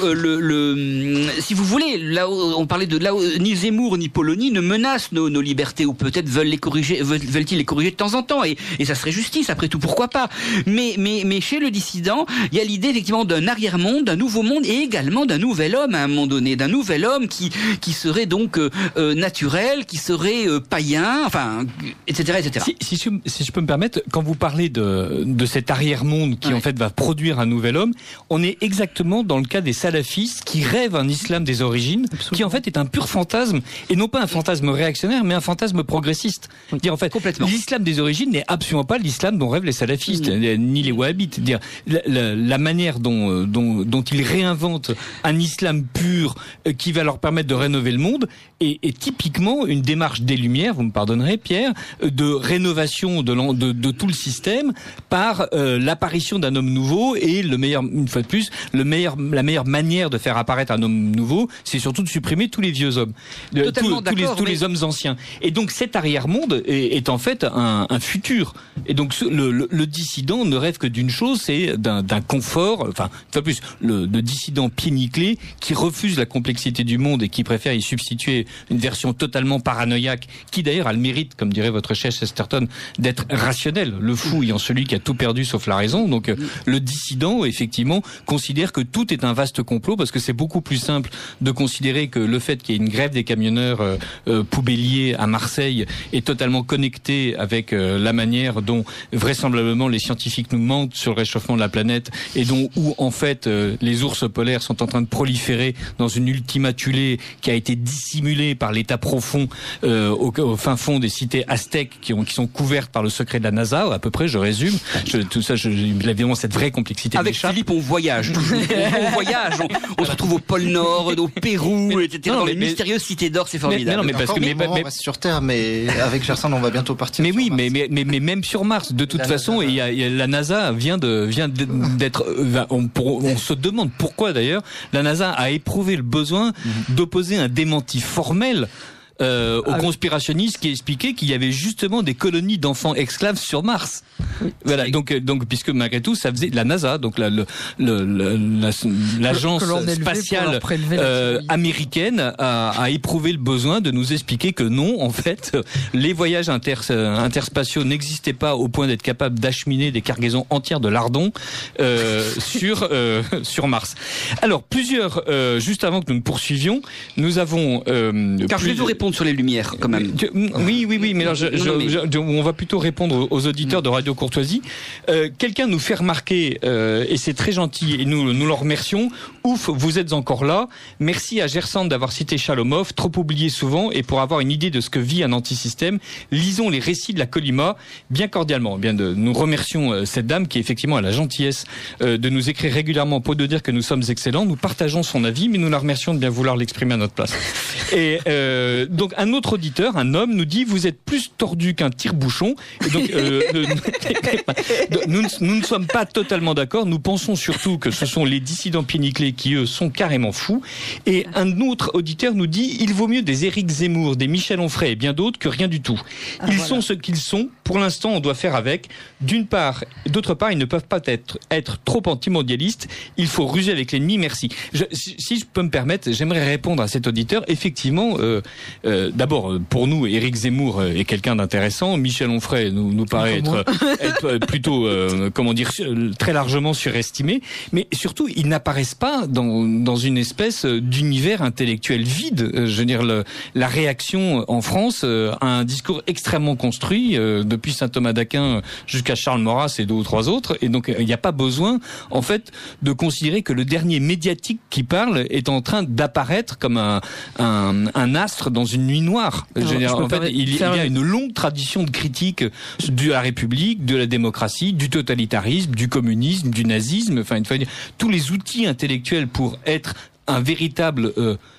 si vous voulez, là on parlait de là où ni Zemmour ni Polony ne menacent nos libertés, ou peut-être veulent-ils les corriger de temps en temps, et ça serait justice après tout, pourquoi pas. Mais chez le dissident, il y a l'idée effectivement d'un arrière-monde, d'un nouveau monde, et également d'un nouvel homme à un moment donné, d'un nouvel homme qui serait donc naturel, qui serait païen, enfin, etc. Si je peux me permettre, quand vous parlez de cet arrière-monde qui en fait va produire un nouvel homme, on est exactement dans le cas des salafistes qui rêvent un islam des origines, qui en fait est un pur fantasme, et non pas un fantasme réactionnaire, mais un fantasme progressiste. Dire en fait, l'islam des origines n'est absolument pas l'islam dont rêvent les salafistes, ni les wahhabites. Dire la manière dont ils réinventent un islam pur qui va leur permettre de rénover le monde est typiquement une démarche des Lumières, vous me pardonnerez Pierre, de rénovation de tout le système par l'apparition d'un homme nouveau, et une fois de plus, la meilleure manière de faire apparaître un homme nouveau, c'est surtout de supprimer tous les vieux hommes, tous les hommes anciens. Et donc cet arrière-monde est en fait un futur. Et donc le dissident ne rêve que d'une chose, c'est d'un confort. Enfin, une fois de plus, le dissident pied nickelé qui refuse la complexité du monde et qui préfère y substituer une version totalement paranoïaque, qui d'ailleurs a le mérite, comme dirait votre chef Chesterton, d'être rationnel. Le fou ayant celui qui qui a tout perdu sauf la raison. Donc le dissident, effectivement, considère que tout est un vaste complot, parce que c'est beaucoup plus simple de considérer que le fait qu'il y ait une grève des camionneurs poubelliers à Marseille est totalement connecté avec la manière dont vraisemblablement les scientifiques nous mentent sur le réchauffement de la planète, et où en fait les ours polaires sont en train de proliférer dans une ultima thule qui a été dissimulée par l'état profond au fin fond des cités aztèques qui sont couvertes par le secret de la NASA, à peu près, je résume. Tout ça, évidemment, cette vraie complexité. Avec Philippe, on voyage. On voyage, on se retrouve au pôle Nord, au Pérou, etc. Dans les mystérieuses cités d'or, c'est formidable. Mais parce que on reste sur Terre, mais avec Gerson, on va bientôt partir. Mais oui, mais même sur Mars, de toute façon, la NASA vient d'être. On se demande pourquoi d'ailleurs la NASA a éprouvé le besoin d'opposer un démenti formel aux conspirationnistes qui expliquaient qu'il y avait justement des colonies d'enfants esclaves sur Mars. Oui. Voilà, donc puisque malgré tout ça faisait la NASA, donc l'agence spatiale américaine a éprouvé le besoin de nous expliquer que non, en fait, les voyages interspatiaux n'existaient pas au point d'être capables d'acheminer des cargaisons entières de lardons sur Mars. Alors juste avant que nous ne poursuivions, nous avons car je vais vous répondre sur les lumières quand même. Oui, mais alors on va plutôt répondre aux auditeurs de Radio Courtoisie. Quelqu'un nous fait remarquer, et c'est très gentil, et nous le remercions. Ouf, vous êtes encore là. Merci à Gerson d'avoir cité Shalomov, trop oublié souvent, et pour avoir une idée de ce que vit un antisystème, lisons les récits de la Colima, bien cordialement. Nous remercions cette dame qui effectivement a la gentillesse de nous écrire régulièrement pour nous dire que nous sommes excellents. Nous partageons son avis, mais nous la remercions de bien vouloir l'exprimer à notre place. Et donc un autre auditeur, un homme, nous dit: vous êtes plus tordu qu'un tire-bouchon. Et donc nous ne sommes pas totalement d'accord. Nous pensons surtout que ce sont les dissidents pieds-nickelés qui eux sont carrément fous. Et un autre auditeur nous dit: il vaut mieux des Éric Zemmour, des Michel Onfray et bien d'autres que rien du tout. Ils sont ce qu'ils sont. Pour l'instant, on doit faire avec. D'une part, d'autre part, ils ne peuvent pas être trop antimondialistes. Il faut ruser avec l'ennemi. Merci. Si je peux me permettre, j'aimerais répondre à cet auditeur. Effectivement, d'abord, pour nous, Éric Zemmour est quelqu'un d'intéressant. Michel Onfray nous paraît être plutôt, très largement surestimé. Mais surtout, ils n'apparaissent pas dans une espèce d'univers intellectuel vide. Je veux dire, la réaction en France à un discours extrêmement construit, depuis saint Thomas d'Aquin jusqu'à Charles Maurras et deux ou trois autres. Et donc, il n'y a pas besoin, en fait, de considérer que le dernier médiatique qui parle est en train d'apparaître comme un astre dans une nuit noire. Il y a une longue tradition de critique de la République, de la démocratie, du totalitarisme, du communisme, du nazisme. Enfin, tous les outils intellectuels pour être un véritable,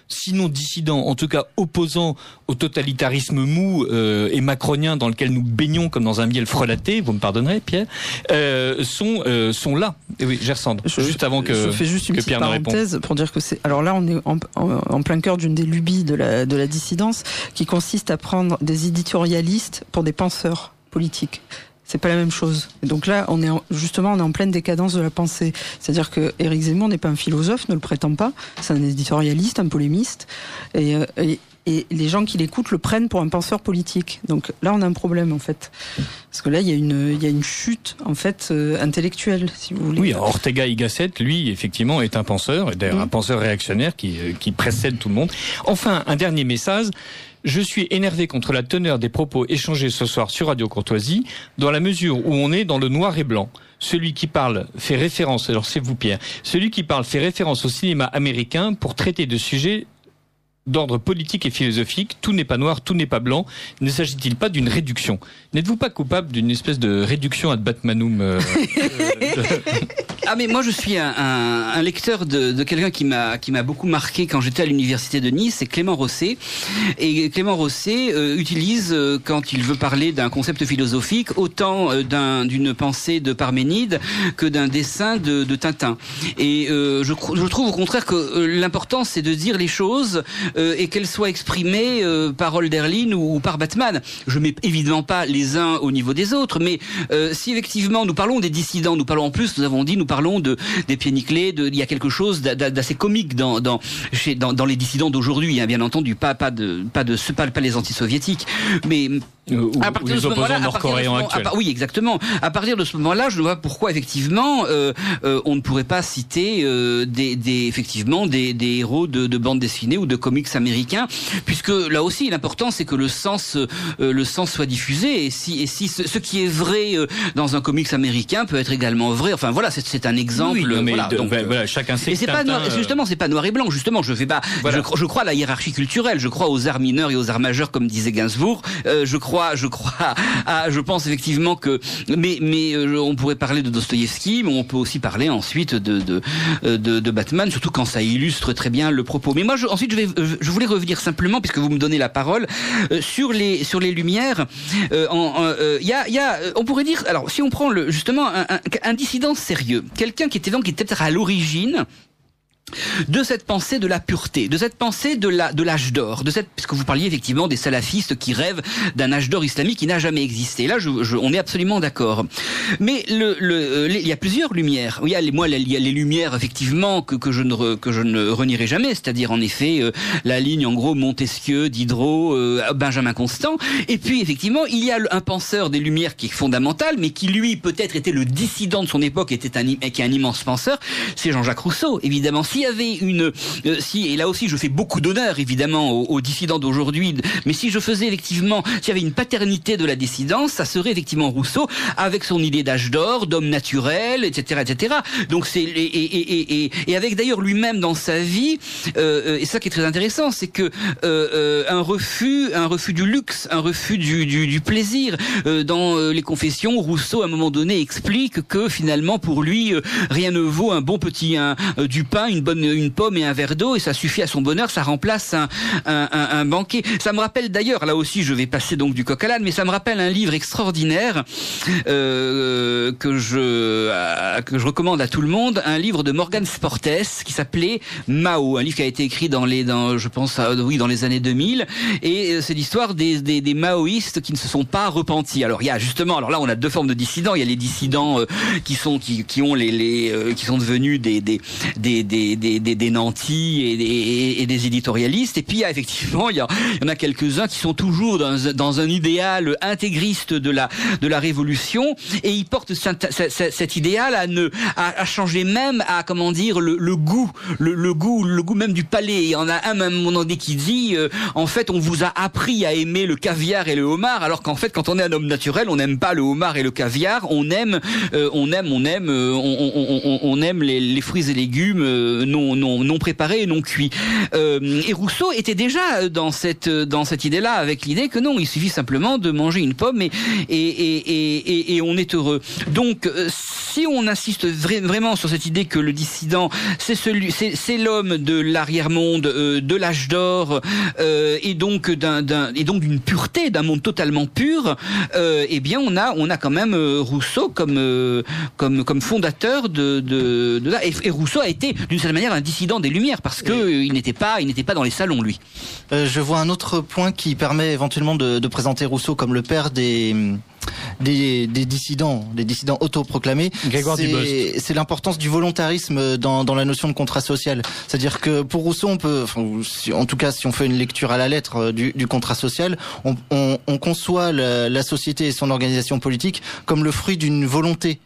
sinon dissident, en tout cas opposant au totalitarisme mou et macronien dans lequel nous baignons comme dans un miel frelaté, vous me pardonnerez, Pierre, sont là. Et oui, Gersand, juste avant que je fais juste une petite parenthèse pour dire que c'est. Alors là, on est en plein cœur d'une des lubies de la dissidence, qui consiste à prendre des éditorialistes pour des penseurs politiques. C'est pas la même chose. Et donc là, on est en pleine décadence de la pensée. C'est-à-dire que Éric Zemmour n'est pas un philosophe, ne le prétend pas. C'est un éditorialiste, un polémiste. Et les gens qui l'écoutent le prennent pour un penseur politique. Donc là, on a un problème, en fait. Parce que là, il y a une chute, en fait, intellectuelle, si vous voulez. Oui, Ortega y Gasset, lui, effectivement, est un penseur, et d'ailleurs un penseur réactionnaire qui précède tout le monde. Enfin, un dernier message. Je suis énervé contre la teneur des propos échangés ce soir sur Radio Courtoisie, dans la mesure où on est dans le noir et blanc. Celui qui parle fait référence, alors c'est vous Pierre, celui qui parle fait référence au cinéma américain pour traiter de sujets d'ordre politique et philosophique. Tout n'est pas noir, tout n'est pas blanc. Ne s'agit-il pas d'une réduction? N'êtes-vous pas coupable d'une espèce de réduction ad Batmanum Ah mais moi je suis un lecteur de quelqu'un qui m'a beaucoup marqué quand j'étais à l'université de Nice, c'est Clément Rosset. Et Clément Rosset utilise quand il veut parler d'un concept philosophique autant d'une pensée de Parménide que d'un dessin de Tintin. Et je trouve au contraire que l'important c'est de dire les choses et qu'elle soit exprimée par Hölderlin ou par Batman. Je mets évidemment pas les uns au niveau des autres, mais si effectivement nous parlons des dissidents, nous parlons en plus, nous parlons des pieds nickelés, il y a quelque chose d'assez comique dans les dissidents d'aujourd'hui, hein, bien entendu, pas les anti-soviétiques, mais à partir de ce moment-là, nord-coréens actuels. Oui, exactement. À partir de ce moment-là, je ne vois pas pourquoi effectivement on ne pourrait pas citer des héros de bande dessinée ou de comics américains, puisque là aussi l'important c'est que le sens soit diffusé, et si ce qui est vrai dans un comics américain peut être également vrai. Enfin voilà, c'est un exemple. Oui, mais voilà, voilà, chacun sait. Et c'est pas noir, justement, c'est pas noir et blanc. Justement, je fais pas. Voilà. Je crois à la hiérarchie culturelle. Je crois aux arts mineurs et aux arts majeurs, comme disait Gainsbourg. Je pense effectivement que, mais on pourrait parler de Dostoïevski, mais on peut aussi parler ensuite de Batman, surtout quand ça illustre très bien le propos. Mais moi, ensuite, je voulais revenir simplement, puisque vous me donnez la parole, sur les Lumières. On pourrait dire, alors, si on prend justement un dissident sérieux, quelqu'un qui était peut-être à l'origine de cette pensée de la pureté, de cette pensée de l'âge d'or, puisque vous parliez effectivement des salafistes qui rêvent d'un âge d'or islamique qui n'a jamais existé. Là, on est absolument d'accord. Mais il y a plusieurs lumières. Il y a les lumières effectivement que je ne renierai jamais, c'est-à-dire en effet la ligne en gros Montesquieu, Diderot, Benjamin Constant. Et puis effectivement, il y a un penseur des Lumières qui est fondamental, mais qui lui peut-être était le dissident de son époque, qui est un immense penseur, c'est Jean-Jacques Rousseau, évidemment. S'il y avait et là aussi je fais beaucoup d'honneur évidemment aux dissidents d'aujourd'hui, mais si je faisais effectivement, s'il y avait une paternité de la dissidence, ça serait effectivement Rousseau, avec son idée d'âge d'or, d'homme naturel, etc., etc. Donc et avec d'ailleurs lui-même dans sa vie, et ça qui est très intéressant, c'est que un refus du luxe, un refus du plaisir. Dans les Confessions, Rousseau à un moment donné explique que finalement pour lui rien ne vaut un bon petit du pain, une pomme et un verre d'eau, et ça suffit à son bonheur, ça remplace un banquet. Ça me rappelle d'ailleurs, là aussi je vais passer donc du coq à l'âne, mais ça me rappelle un livre extraordinaire que je recommande à tout le monde, un livre de Morgan Sportes qui s'appelait Mao, un livre qui a été écrit dans les années 2000, et c'est l'histoire des maoïstes qui ne se sont pas repentis. Alors il y a justement, alors là on a deux formes de dissidents, il y a les dissidents qui sont devenus des nantis et des éditorialistes, et puis il y en a quelques-uns qui sont toujours dans un idéal intégriste de la révolution, et ils portent cet idéal à changer même, à comment dire, le goût même du palais. Il y en a un même moment donné qui dit en fait on vous a appris à aimer le caviar et le homard, alors qu'en fait quand on est un homme naturel on n'aime pas le homard et le caviar, on aime les fruits et légumes non préparés et non cuits. Et Rousseau était déjà dans cette idée-là, avec l'idée que non, il suffit simplement de manger une pomme et on est heureux. Donc si on insiste vraiment sur cette idée que le dissident c'est l'homme de l'arrière-monde, de l'âge d'or, et donc d'une pureté, d'un monde totalement pur, eh bien on a quand même Rousseau comme fondateur de là. Et Rousseau a été d'une certaine manière un dissident des Lumières, parce que il n'était pas dans les salons, lui. Je vois un autre point qui permet éventuellement de présenter Rousseau comme le père des dissidents autoproclamés. C'est l'importance du volontarisme dans la notion de contrat social. C'est-à-dire que pour Rousseau, on peut, en tout cas si on fait une lecture à la lettre du contrat social, on conçoit la société et son organisation politique comme le fruit d'une volonté,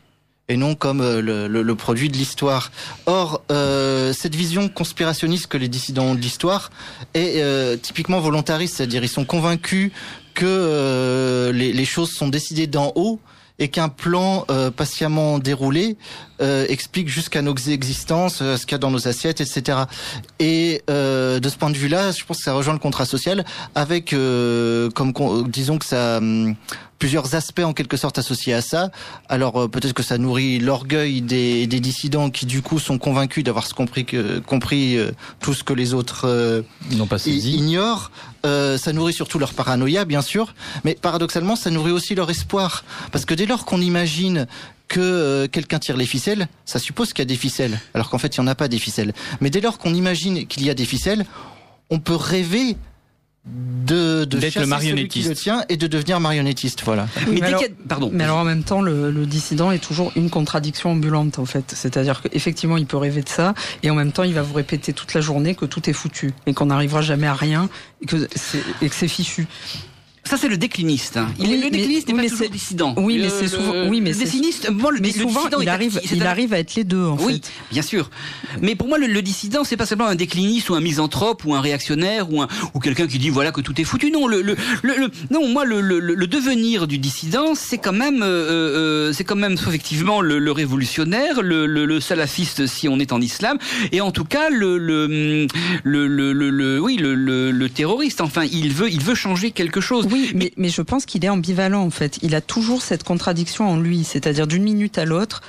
et non comme le produit de l'histoire. Or, cette vision conspirationniste que les dissidents ont de l'histoire est typiquement volontariste, c'est-à-dire ils sont convaincus que les choses sont décidées d'en haut, et qu'un plan patiemment déroulé explique jusqu'à nos existences, ce qu'il y a dans nos assiettes, etc. Et de ce point de vue-là, je pense que ça rejoint le contrat social, avec, disons que ça... plusieurs aspects en quelque sorte associés à ça. Alors peut-être que ça nourrit l'orgueil des dissidents qui du coup sont convaincus d'avoir compris tout ce que les autres n'ont pas saisi. Ignorent. Ça nourrit surtout leur paranoïa, bien sûr, mais paradoxalement ça nourrit aussi leur espoir, parce que dès lors qu'on imagine que quelqu'un tire les ficelles, ça suppose qu'il y a des ficelles, alors qu'en fait il n'y en a pas des ficelles. Mais dès lors qu'on imagine qu'il y a des ficelles, on peut rêver de d'être chasser le marionnettiste celui qui le tient et de devenir marionnettiste, voilà. Mais mais alors en même temps, le dissident est toujours une contradiction ambulante en fait. C'est-à-dire qu'effectivement, il peut rêver de ça, et en même temps, il va vous répéter toute la journée que tout est foutu et qu'on n'arrivera jamais à rien et que c'est fichu. Ça, c'est le décliniste. Le décliniste n'est pas toujours le dissident. Oui, mais c'est souvent. Oui, mais le décliniste. Mais souvent, il arrive à être les deux, en fait. Oui, bien sûr. Mais pour moi, le dissident, c'est pas simplement un décliniste ou un misanthrope ou un réactionnaire ou quelqu'un qui dit voilà que tout est foutu. Non, non, moi, le devenir du dissident, c'est quand même effectivement le révolutionnaire, le salafiste si on est en islam, et en tout cas le terroriste. Enfin, il veut changer quelque chose. Oui, mais je pense qu'il est ambivalent en fait. Il a toujours cette contradiction en lui, c'est-à-dire d'une minute à l'autre,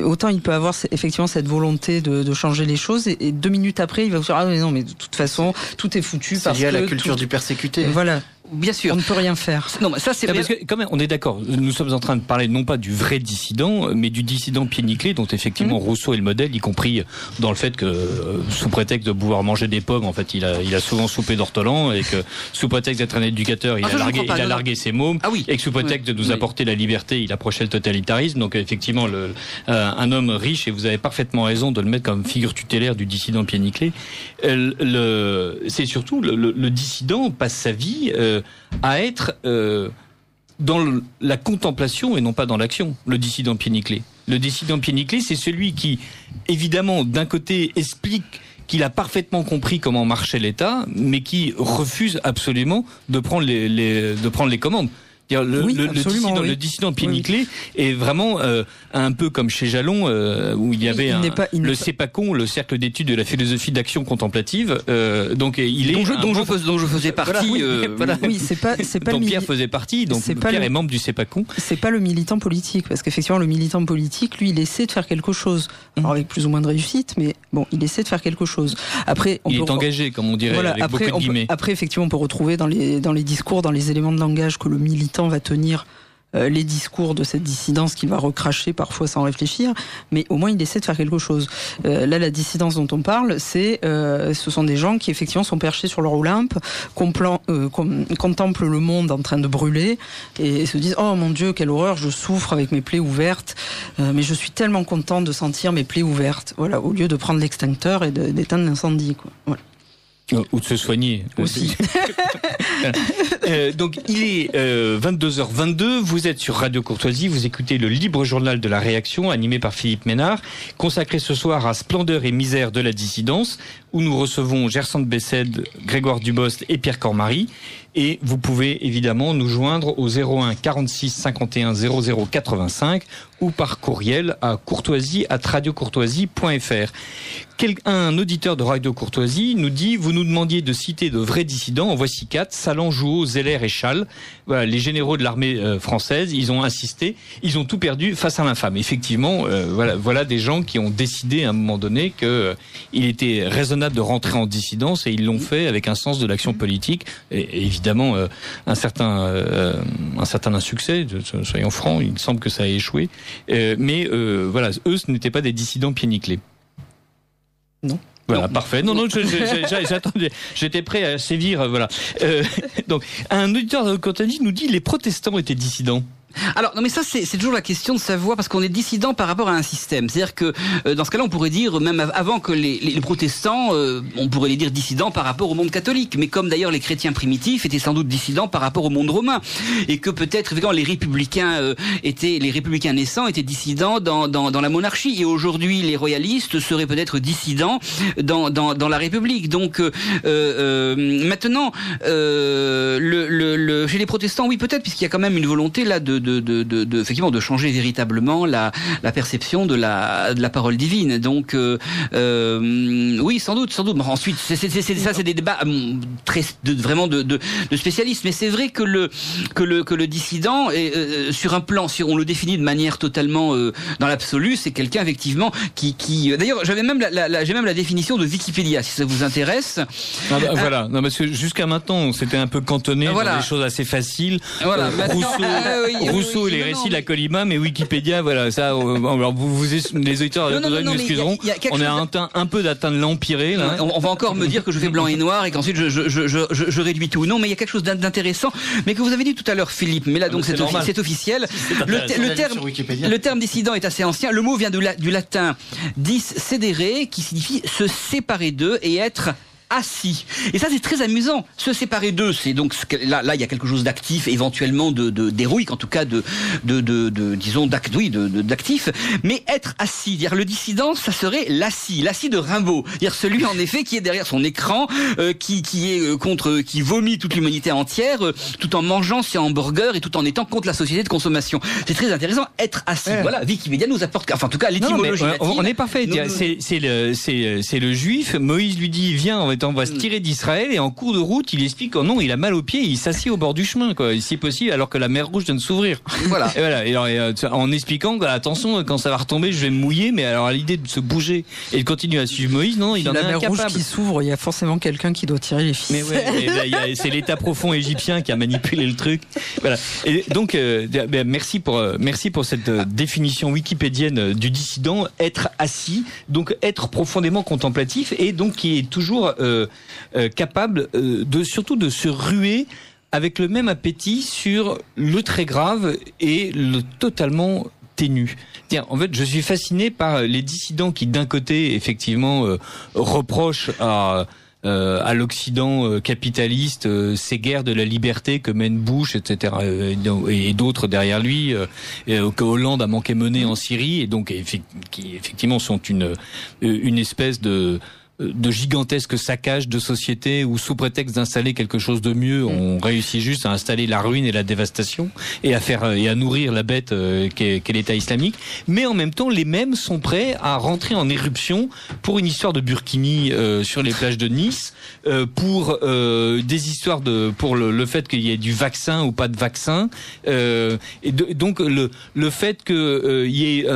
autant il peut avoir effectivement cette volonté de changer les choses, et 2 minutes après, il va vous dire ah mais non, mais de toute façon tout est foutu parce que lié à la culture du persécuté. Voilà. Bien sûr. On ne peut rien faire. Non, mais ça c'est parce que quand même, on est d'accord. Nous sommes en train de parler non pas du vrai dissident, mais du dissident pied nickelé, dont effectivement Rousseau est le modèle, y compris dans le fait que, sous prétexte de pouvoir manger des pommes, en fait, il a souvent soupé d'ortolan, et que sous prétexte d'être un éducateur, il a largué ses mômes, et que sous prétexte de nous apporter la liberté, il approchait le totalitarisme. Donc effectivement, un homme riche, et vous avez parfaitement raison de le mettre comme figure tutélaire du dissident pied nickelé. C'est surtout le dissident passe sa vie à être dans la contemplation et non pas dans l'action, le dissident pied nickelé. Le dissident pied nickelé, c'est celui qui, évidemment, d'un côté, explique qu'il a parfaitement compris comment marchait l'État, mais qui refuse absolument de prendre les commandes. Le dissident pied nickelé est vraiment un peu comme chez Jalon, où il y avait le CEPACON, le cercle d'études de la philosophie d'action contemplative. Donc il est dont je faisais partie. Oui, c'est pas dont Pierre faisait partie. Donc Pierre est membre du CEPACON. C'est pas le militant politique, parce qu'effectivement le militant politique, lui, il essaie de faire quelque chose, alors avec plus ou moins de réussite, mais bon, il essaie de faire quelque chose. Après, il est engagé, comme on dirait, avec beaucoup de guillemets. Après, effectivement, on peut retrouver dans les discours, dans les éléments de langage que le militant va tenir les discours de cette dissidence qu'il va recracher parfois sans réfléchir, mais au moins il essaie de faire quelque chose. Là, la dissidence dont on parle, ce sont des gens qui effectivement sont perchés sur leur Olympe, contemplent le monde en train de brûler et se disent « Oh mon Dieu, quelle horreur, je souffre avec mes plaies ouvertes, mais je suis tellement content de sentir mes plaies ouvertes. » Voilà, au lieu de prendre l'extincteur et d'éteindre l'incendie, quoi. Voilà. Ou de se soigner aussi. Donc il est 22h22, vous êtes sur Radio Courtoisie, vous écoutez le libre journal de la réaction animé par Philippe Ménard, consacré ce soir à Splendeur et misère de la dissidence, où nous recevons Gersande Bessède, Grégoire Dubost et Pierre Cormary. Et vous pouvez évidemment nous joindre au 01 46 51 00 85 ou par courriel à courtoisie@radiocourtoisie.fr. Un auditeur de Radio Courtoisie nous dit: vous nous demandiez de citer de vrais dissidents, en voici 4: Salan, Jouot, Zeller et Schall. Voilà, les généraux de l'armée française, ils ont insisté, ils ont tout perdu face à l'infâme. Effectivement, voilà des gens qui ont décidé à un moment donné qu'il était raisonnable de rentrer en dissidence, et ils l'ont fait avec un sens de l'action politique, et évidemment un certain insuccès, soyons francs, il semble que ça a échoué, mais voilà, eux ce n'étaient pas des dissidents pieds nickelés. Non. Voilà, parfait. Non, j'attendais. J'étais prêt à sévir, voilà. Donc, un auditeur de Courtoisie nous dit: les protestants étaient dissidents. Alors, non, mais ça, c'est toujours la question de savoir, parce qu'on est dissident par rapport à un système. C'est-à-dire que, dans ce cas-là, on pourrait dire, même avant que les protestants, on pourrait les dire dissidents par rapport au monde catholique. Mais comme d'ailleurs les chrétiens primitifs étaient sans doute dissidents par rapport au monde romain. Et que peut-être, évidemment, les républicains naissants étaient dissidents dans la monarchie. Et aujourd'hui, les royalistes seraient peut-être dissidents dans la République. Donc, maintenant, chez les protestants, oui, peut-être, puisqu'il y a quand même une volonté, là, effectivement, de changer véritablement la perception de la parole divine. Donc oui, sans doute. Ensuite, c'est des débats vraiment de spécialistes. Mais c'est vrai que le dissident est, sur un plan, si on le définit de manière totalement dans l'absolu, c'est quelqu'un effectivement qui d'ailleurs, j'ai même la définition de Wikipédia, si ça vous intéresse. Voilà. Non, parce que jusqu'à maintenant, on s'était un peu cantonné dans des choses assez faciles. Voilà. Rousseau, Rousseau et les récits de la Colima, mais Wikipédia, voilà, ça, alors les auditeurs nous excuseront. On a un peu d'atteindre l'empiré, là. On va encore me dire que je fais blanc et noir et qu'ensuite je réduis tout. Non, mais il y a quelque chose d'intéressant, mais que vous avez dit tout à l'heure, Philippe, mais là, donc, c'est officiel. Le terme dissident est assez ancien. Le mot vient du latin dis cedere, qui signifie se séparer d'eux et être assis. Et ça, c'est très amusant. Se séparer d'eux, c'est donc là, il y a quelque chose d'actif, éventuellement d'héroïque, en tout cas disons d'actif. Mais être assis, dire le dissident, ça serait l'assis de Rimbaud, dire celui en effet qui est derrière son écran, qui vomit toute l'humanité entière, tout en mangeant ses hamburgers et tout en étant contre la société de consommation. C'est très intéressant. Être assis. Voilà, Wikipédia nous apporte, enfin en tout cas l'étymologie. On est parfait. C'est le juif. Moïse lui dit viens, on va se tirer d'Israël, et en cours de route, il explique que non, il a mal aux pieds, il s'assied au bord du chemin, quoi, si possible, alors que la mer Rouge vient de s'ouvrir. Voilà. Et en expliquant que, attention, quand ça va retomber, je vais me mouiller, mais alors à l'idée de se bouger et de continuer à suivre Moïse, non, il en est incapable. La mer Rouge qui s'ouvre, il y a forcément quelqu'un qui doit tirer les ficelles. Mais ouais, c'est l'État profond égyptien qui a manipulé le truc. Voilà. Et donc, merci pour cette définition wikipédienne du dissident, être assis, donc être profondément contemplatif, et donc qui est toujours capable surtout de se ruer avec le même appétit sur le très grave et le totalement ténu. En fait, je suis fasciné par les dissidents qui, d'un côté, effectivement, reprochent à l'Occident capitaliste ces guerres de la liberté que mène Bush, etc., et d'autres derrière lui, que Hollande a manqué mener en Syrie, et donc qui effectivement sont une espèce de gigantesques saccages de sociétés où, sous prétexte d'installer quelque chose de mieux, on réussit juste à installer la ruine et la dévastation et à nourrir la bête qu'est l'État islamique. Mais en même temps, les mêmes sont prêts à rentrer en éruption pour une histoire de burkini sur les plages de Nice, pour des histoires pour le fait qu'il y ait du vaccin ou pas de vaccin, donc le fait que il y ait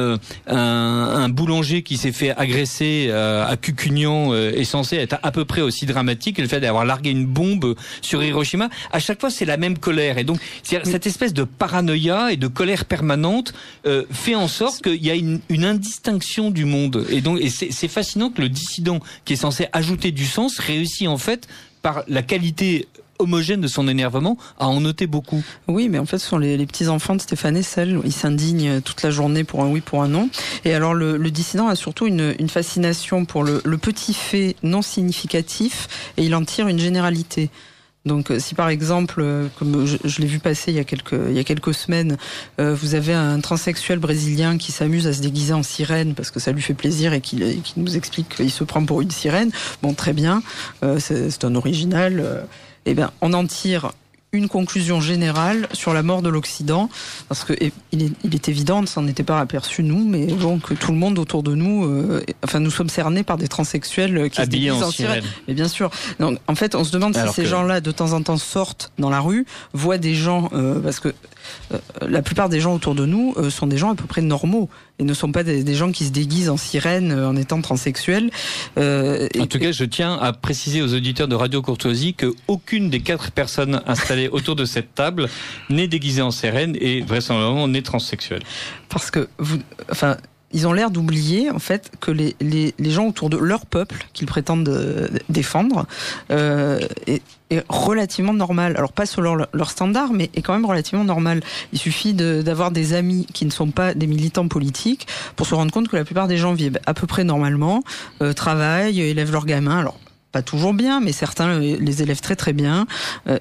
un boulanger qui s'est fait agresser à Cucugnan est censé être à peu près aussi dramatique que le fait d'avoir largué une bombe sur Hiroshima. À chaque fois, c'est la même colère. Et donc, cette espèce de paranoïa et de colère permanente fait en sorte qu'il y a une indistinction du monde. Et donc, c'est fascinant que le dissident, qui est censé ajouter du sens, réussit en fait, par la qualité homogène de son énervement, à en noter beaucoup. Oui, mais en fait, ce sont les petits-enfants de Stéphane Hessel. Ils s'indignent toute la journée pour un oui, pour un non. Et alors, le dissident a surtout une fascination pour le petit fait non significatif, et il en tire une généralité. Donc, si par exemple, comme je l'ai vu passer il y a quelques semaines, vous avez un transsexuel brésilien qui s'amuse à se déguiser en sirène parce que ça lui fait plaisir et qui nous explique qu'il se prend pour une sirène. Bon, très bien, c'est un original. Eh bien, on en tire une conclusion générale sur la mort de l'Occident, parce que il est évident, on ne s'en était pas aperçu nous, mais bon, que tout le monde autour de nous, nous sommes cernés par des transsexuels qui habillés se déguisent en sirène. Mais bien sûr. Donc, en fait, on se demande si ces gens-là, de temps en temps, sortent dans la rue, voient des gens, parce que la plupart des gens autour de nous sont des gens à peu près normaux et ne sont pas des gens qui se déguisent en sirène en étant transsexuels. En tout cas, je tiens à préciser aux auditeurs de Radio Courtoisie que aucune des 4 personnes installées autour de cette table n'est déguisée en sirène et vraisemblablement n'est transsexuelle. Parce que ils ont l'air d'oublier en fait que les gens autour de leur peuple qu'ils prétendent défendre est relativement normal. Alors pas selon leur standard, mais est quand même relativement normal. Il suffit d'avoir des amis qui ne sont pas des militants politiques pour se rendre compte que la plupart des gens vivent à peu près normalement, travaillent, élèvent leurs gamins. Alors pas toujours bien, mais certains les élèvent très très bien.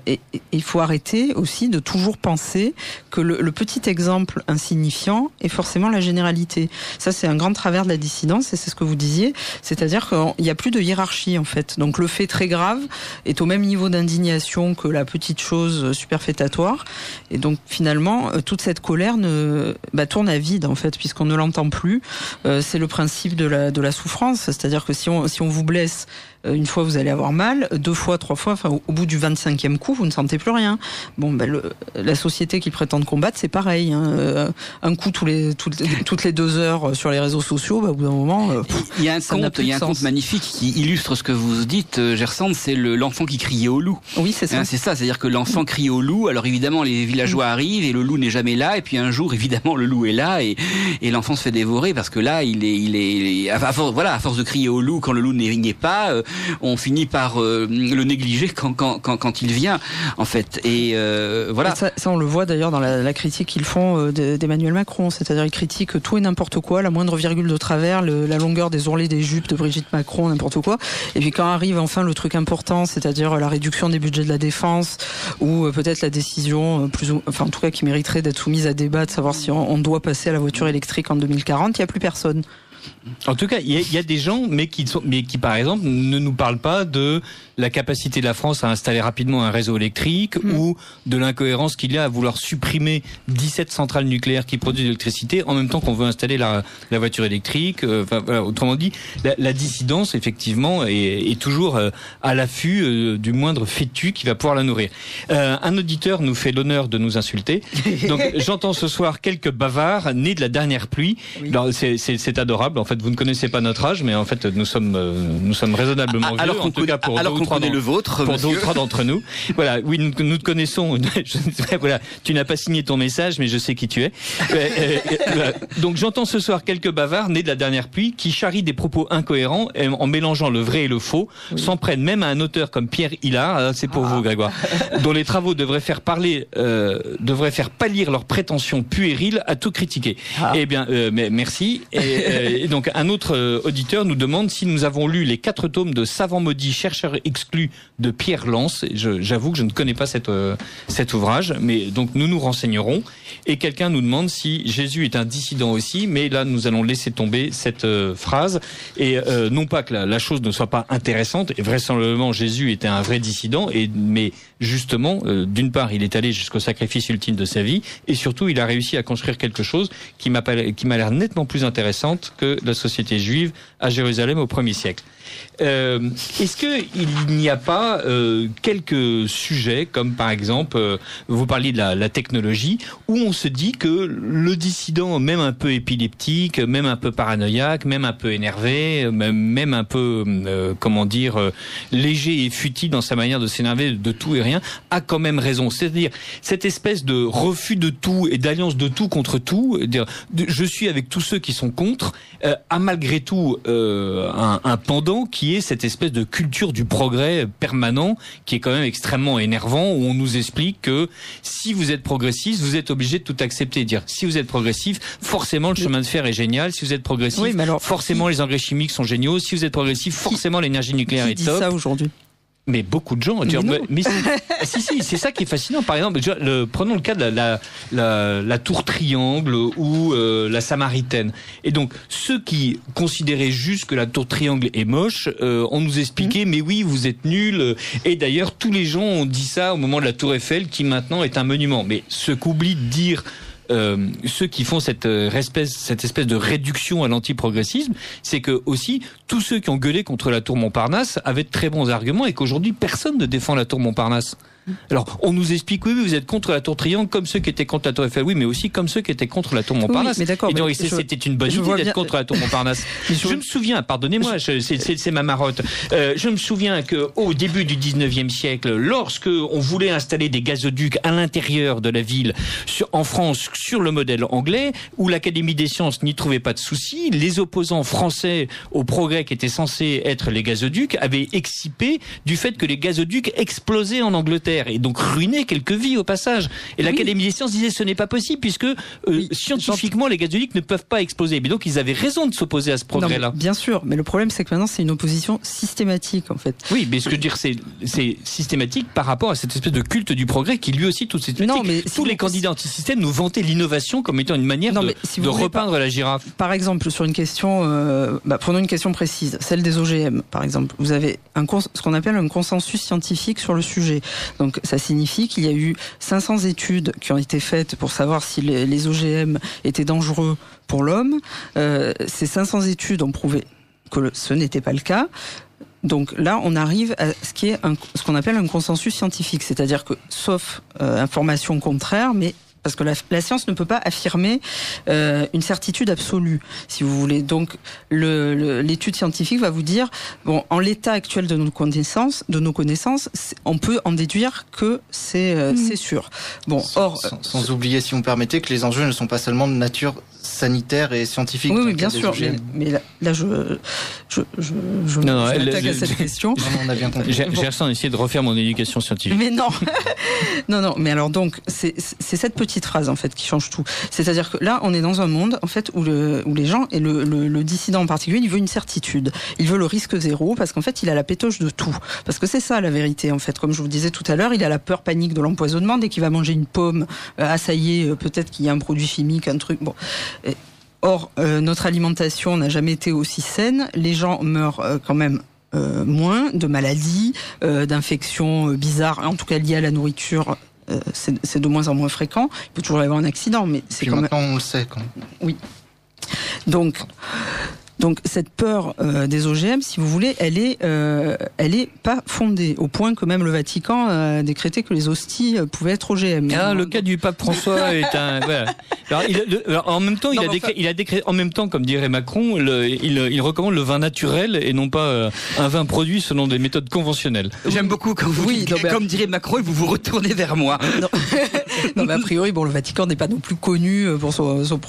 Et il faut arrêter aussi de toujours penser que le petit exemple insignifiant est forcément la généralité. Ça, c'est un grand travers de la dissidence, et c'est ce que vous disiez. C'est-à-dire qu'il n'y a plus de hiérarchie, en fait. Donc le fait très grave est au même niveau d'indignation que la petite chose superfétatoire. Et donc finalement, toute cette colère tourne à vide, en fait, puisqu'on ne l'entend plus. C'est le principe de la souffrance. C'est-à-dire que si on vous blesse, une fois vous allez avoir mal, 2 fois, 3 fois, enfin au bout du 25e coup, vous ne sentez plus rien. Bon, la société qu'ils prétendent combattre, c'est pareil. Hein. Un coup toutes les 2 heures sur les réseaux sociaux, au bout d'un moment. Il y a un conte magnifique qui illustre ce que vous dites, Gersand, c'est l'enfant qui criait au loup. Oui, c'est ça. C'est ça, c'est-à-dire que l'enfant crie au loup. Alors évidemment, les villageois arrivent et le loup n'est jamais là. Et puis un jour, évidemment, le loup est là et l'enfant se fait dévorer parce que là, il est à force de crier au loup quand le loup n'est pas, on finit par le négliger quand il vient, en fait. Et voilà. Ça, on le voit d'ailleurs dans la critique qu'ils font d'Emmanuel Macron. C'est-à-dire, ils critiquent tout et n'importe quoi, la moindre virgule de travers, la longueur des ourlets des jupes de Brigitte Macron, n'importe quoi. Et puis quand arrive enfin le truc important, c'est-à-dire la réduction des budgets de la défense ou peut-être la décision en tout cas qui mériterait d'être soumise à débat, de savoir si on doit passer à la voiture électrique en 2040, il n'y a plus personne. En tout cas, il y a des gens, mais qui par exemple ne nous parlent pas de la capacité de la France à installer rapidement un réseau électrique ou de l'incohérence qu'il y a à vouloir supprimer 17 centrales nucléaires qui produisent de l'électricité en même temps qu'on veut installer la voiture électrique. Voilà, autrement dit, la dissidence effectivement est toujours à l'affût du moindre fétu qui va pouvoir la nourrir. Un auditeur nous fait l'honneur de nous insulter. Donc j'entends ce soir quelques bavards nés de la dernière pluie. Oui. Alors, c'est adorable. En fait, vous ne connaissez pas notre âge, mais en fait, nous sommes raisonnablement vieux. Alors en tout cas pour le vôtre, pour 2 ou 3 d'entre nous. Voilà, oui, nous te connaissons. Voilà, tu n'as pas signé ton message, mais je sais qui tu es. Donc j'entends ce soir quelques bavards nés de la dernière pluie qui charrient des propos incohérents en mélangeant le vrai et le faux, s'en prennent même à un auteur comme Pierre Hillard, c'est pour vous Grégoire, dont les travaux devraient faire pâlir leurs prétentions puériles à tout critiquer. Eh bien, merci. Et donc un autre auditeur nous demande si nous avons lu les 4 tomes de Savants maudits, chercheurs exclus de Pierre Lance. J'avoue que je ne connais pas cet ouvrage, mais donc nous nous renseignerons. Et quelqu'un nous demande si Jésus est un dissident aussi, mais là nous allons laisser tomber cette phrase. Et non pas que la chose ne soit pas intéressante, et vraisemblablement Jésus était un vrai dissident, mais justement, d'une part, il est allé jusqu'au sacrifice ultime de sa vie, et surtout, il a réussi à construire quelque chose qui m'a l'air nettement plus intéressante que la société juive à Jérusalem au 1er siècle. Est-ce qu'il n'y a pas quelques sujets, comme par exemple, vous parliez de la technologie, où on se dit que le dissident, même un peu épileptique, même un peu paranoïaque, même un peu énervé, même un peu, léger et futile dans sa manière de s'énerver de tout et rien, a quand même raison. C'est-à-dire, cette espèce de refus de tout et d'alliance de tout contre tout, je suis avec tous ceux qui sont contre, a malgré tout un pendant qui est cette espèce de culture du progrès permanent qui est quand même extrêmement énervant, où on nous explique que si vous êtes progressiste, vous êtes obligé de tout accepter. Dire si vous êtes progressif, forcément le chemin de fer est génial. Si vous êtes progressif, forcément les engrais chimiques sont géniaux. Si vous êtes progressif, forcément l'énergie nucléaire est top. Qui dit ça aujourd'hui ? Mais beaucoup de gens. Mais si, c'est ça qui est fascinant. Par exemple, prenons le cas de la tour Triangle ou la Samaritaine. Et donc, ceux qui considéraient juste que la tour Triangle est moche, on nous expliquait, mais oui, vous êtes nuls. Et d'ailleurs, tous les gens ont dit ça au moment de la tour Eiffel, qui maintenant est un monument. Mais ce qu'oublie de dire ceux qui font cette espèce de réduction à l'antiprogressisme, c'est que aussi tous ceux qui ont gueulé contre la tour Montparnasse avaient de très bons arguments et qu'aujourd'hui personne ne défend la tour Montparnasse. Alors, on nous explique, oui, vous êtes contre la tour Triangle, comme ceux qui étaient contre la tour Eiffel, oui, mais aussi comme ceux qui étaient contre la tour Montparnasse. Oui, mais d'accord. Et donc, c'était une bonne idée d'être contre la tour Montparnasse. Je me souviens, pardonnez-moi, c'est ma marotte. Je me souviens qu'au début du 19e siècle, lorsque on voulait installer des gazoducs à l'intérieur de la ville, en France, sur le modèle anglais, où l'Académie des sciences n'y trouvait pas de soucis, les opposants français au progrès qui étaient censés être les gazoducs avaient excipé du fait que les gazoducs explosaient en Angleterre et donc ruiner quelques vies au passage. Et l'Académie des sciences disait ce n'est pas possible puisque scientifiquement les gazoducs ne peuvent pas exploser. Mais donc ils avaient raison de s'opposer à ce progrès-là. Bien sûr, mais le problème c'est que maintenant c'est une opposition systématique en fait. Oui, mais ce que je veux dire c'est systématique par rapport à cette espèce de culte du progrès qui lui aussi tout systématique. Non, mais tous les candidats anti-système nous vantaient l'innovation comme étant une manière de repeindre la girafe. Par exemple, sur une question, prenons une question précise, celle des OGM par exemple. Vous avez ce qu'on appelle un consensus scientifique sur le sujet. Donc ça signifie qu'il y a eu 500 études qui ont été faites pour savoir si les OGM étaient dangereux pour l'homme. Ces 500 études ont prouvé que ce n'était pas le cas. Donc là, on arrive à ce qu'on appelle un consensus scientifique, c'est-à-dire que, sauf information contraire, mais parce que la science ne peut pas affirmer une certitude absolue, si vous voulez. Donc, l'étude scientifique va vous dire, bon, en l'état actuel de nos connaissances, on peut en déduire que c'est sûr. Bon, sans oublier, si vous me permettez, que les enjeux ne sont pas seulement de nature sanitaire et scientifique. Oui, bien sûr. Mais là, je m'attaque à cette question. On a bien compris. J'ai essayé de refaire mon éducation scientifique. Mais non, non. Mais alors donc, c'est cette petite phrase en fait qui change tout. C'est-à-dire que là, on est dans un monde en fait où les gens et le dissident en particulier, il veut une certitude. Il veut le risque zéro parce qu'en fait, il a la pétoche de tout. Parce que c'est ça la vérité en fait. Comme je vous disais tout à l'heure, il a la peur panique de l'empoisonnement. Dès qu'il va manger une pomme, ça y est, peut-être qu'il y a un produit chimique, un truc. Bon. Or, notre alimentation n'a jamais été aussi saine. Les gens meurent quand même moins de maladies, d'infections bizarres, en tout cas liées à la nourriture. C'est de moins en moins fréquent. Il peut toujours y avoir un accident, mais c'est quand maintenant même... on le sait. Quand même. Oui. Donc cette peur des OGM, si vous voulez, elle est pas fondée, au point que même le Vatican a décrété que les hosties pouvaient être OGM. Le cas du pape François est un. Voilà. Alors, en même temps, il a décrété, en même temps, comme dirait Macron, il recommande le vin naturel et non pas un vin produit selon des méthodes conventionnelles. J'aime beaucoup quand vous, comme dirait Macron, et vous vous retournez vers moi. Non, mais a priori, bon, le Vatican n'est pas non plus connu pour son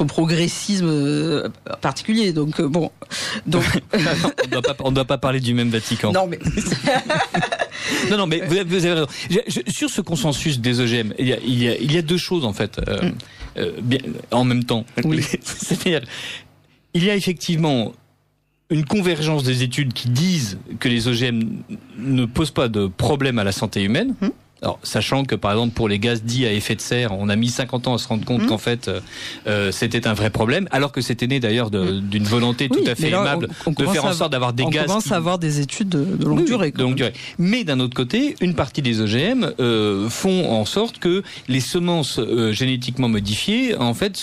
progressisme particulier. Donc bon, on doit pas parler du même Vatican. Non mais non mais vous avez raison. Sur ce consensus des OGM, il y a deux choses en fait bien, en même temps. Oui. C'est-à-dire, il y a effectivement une convergence des études qui disent que les OGM ne posent pas de problème à la santé humaine. Alors, sachant que, par exemple, pour les gaz dits à effet de serre, on a mis 50 ans à se rendre compte qu'en fait, c'était un vrai problème, alors que c'était né d'ailleurs d'une volonté tout à fait aimable de faire en sorte d'avoir des gaz. On commence à avoir des études de longue durée. De longue durée. Mais d'un autre côté, une partie des OGM font en sorte que les semences génétiquement modifiées, en fait,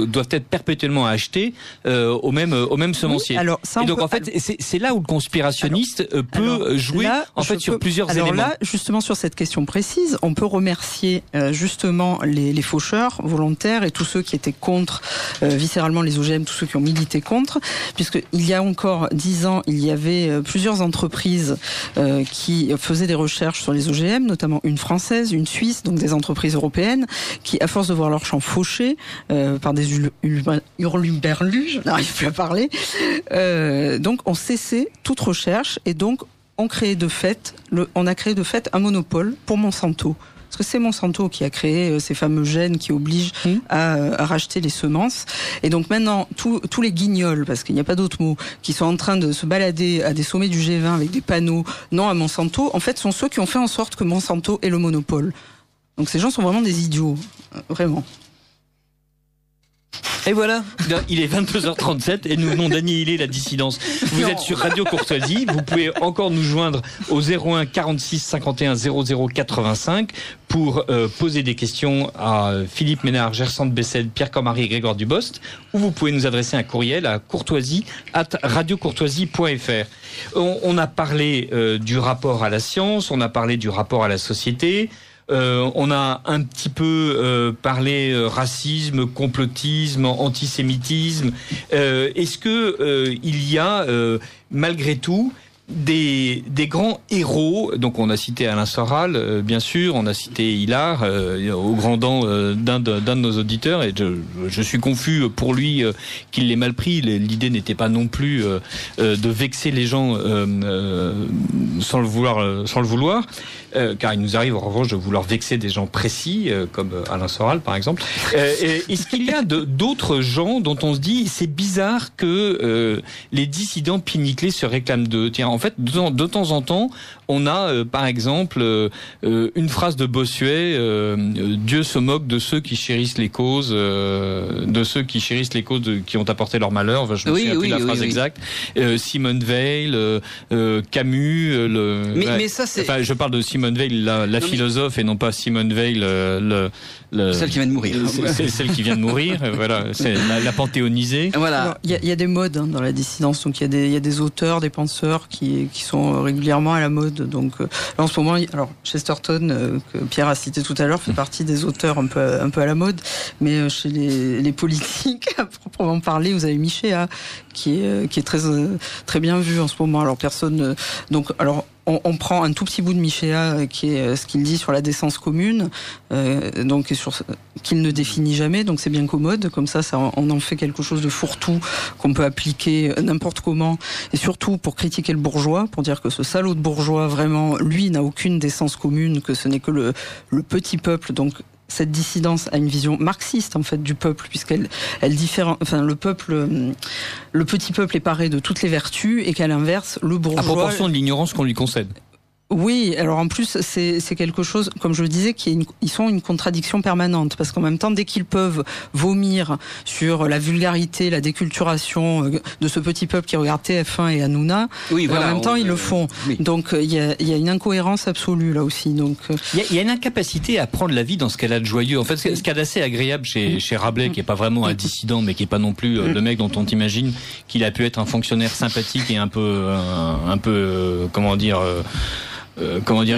doivent être perpétuellement achetées au même semencier. Oui, alors, ça, et donc, en fait, c'est là où le conspirationniste peut jouer sur plusieurs éléments. Alors là, justement, sur cette question précise, on peut remercier justement les faucheurs volontaires et tous ceux qui étaient contre viscéralement les OGM, tous ceux qui ont milité contre, puisqu'il y a encore 10 ans, il y avait plusieurs entreprises qui faisaient des recherches sur les OGM, notamment une française, une suisse, donc des entreprises européennes, qui, à force de voir leurs champs fauchés par des hurluberlus, je n'arrive plus à parler, donc ont cessé toute recherche et donc on a créé de fait un monopole pour Monsanto. Parce que c'est Monsanto qui a créé ces fameux gènes qui obligent à racheter les semences. Et donc maintenant, tous les guignols, parce qu'il n'y a pas d'autre mot, qui sont en train de se balader à des sommets du G20 avec des panneaux non à Monsanto, en fait, sont ceux qui ont fait en sorte que Monsanto ait le monopole. Donc ces gens sont vraiment des idiots. Vraiment. Et voilà, il est 22h37 et nous venons d'annihiler la dissidence. Vous êtes sur Radio Courtoisie, vous pouvez encore nous joindre au 01 46 51 00 85 pour poser des questions à Philippe Ménard, Gersande Bessède, Pierre Cormarie et Grégoire Dubost, ou vous pouvez nous adresser un courriel à courtoisie@radiocourtoisie.fr. On a parlé du rapport à la science, on a parlé du rapport à la société. On a un petit peu parlé racisme, complotisme, antisémitisme. Est-ce que il y a malgré tout des grands héros? Donc on a cité Alain Soral, bien sûr, on a cité Hilar, au grand dent d'un de nos auditeurs, et je suis confus pour lui qu'il l'ait mal pris. L'idée n'était pas non plus de vexer les gens sans le vouloir. Car il nous arrive en revanche de vouloir vexer des gens précis, comme Alain Soral par exemple. Est-ce qu'il y a d'autres gens dont on se dit c'est bizarre que les dissidents pieds-nickelés se réclament d'eux? Tiens, en fait, de temps en temps, on a par exemple une phrase de Bossuet, Dieu se moque de ceux qui chérissent les causes, qui ont apporté leur malheur. Enfin, je me souviens plus de la phrase exacte. Simone Veil, Camus. Mais ça c'est. Enfin, je parle de Simone Veil, la philosophe, et non pas Simone Veil, celle qui vient de mourir. C'est celle qui vient de mourir. Voilà, c'est la panthéonisée. Voilà. Il y a des modes dans la dissidence, donc il y a des auteurs, des penseurs qui qui sont régulièrement à la mode. Donc là, en ce moment, alors Chesterton, que Pierre a cité tout à l'heure, fait partie des auteurs un peu à la mode, mais chez les politiques, à proprement parler, vous avez Michéa, qui est très bien vu en ce moment. Alors personne, donc alors. On prend un tout petit bout de Michéa, qui est ce qu'il dit sur la décence commune, donc qu'il ne définit jamais, donc c'est bien commode, comme ça on en fait quelque chose de fourre-tout qu'on peut appliquer n'importe comment, et surtout pour critiquer le bourgeois, pour dire que ce salaud de bourgeois, vraiment, lui n'a aucune décence commune, que ce n'est que le petit peuple, donc cette dissidence a une vision marxiste en fait du peuple, puisqu'elle enfin le petit peuple est paré de toutes les vertus et qu'à l'inverse le bourgeois, à proportion de l'ignorance qu'on lui concède. Oui, alors en plus c'est quelque chose, comme je le disais, ils sont une contradiction permanente, parce qu'en même temps, dès qu'ils peuvent vomir sur la vulgarité, la déculturation de ce petit peuple qui regarde TF1 et Hanouna, oui, voilà, en même temps ils le font. Oui. Donc il y a une incohérence absolue là aussi. Donc il y a une incapacité à prendre la vie dans ce qu'elle a de joyeux. En fait, ce qu'il y a d'assez agréable chez Rabelais, qui est pas vraiment un dissident, mais qui est pas non plus le mec dont on imagine qu'il a pu être un fonctionnaire sympathique et un peu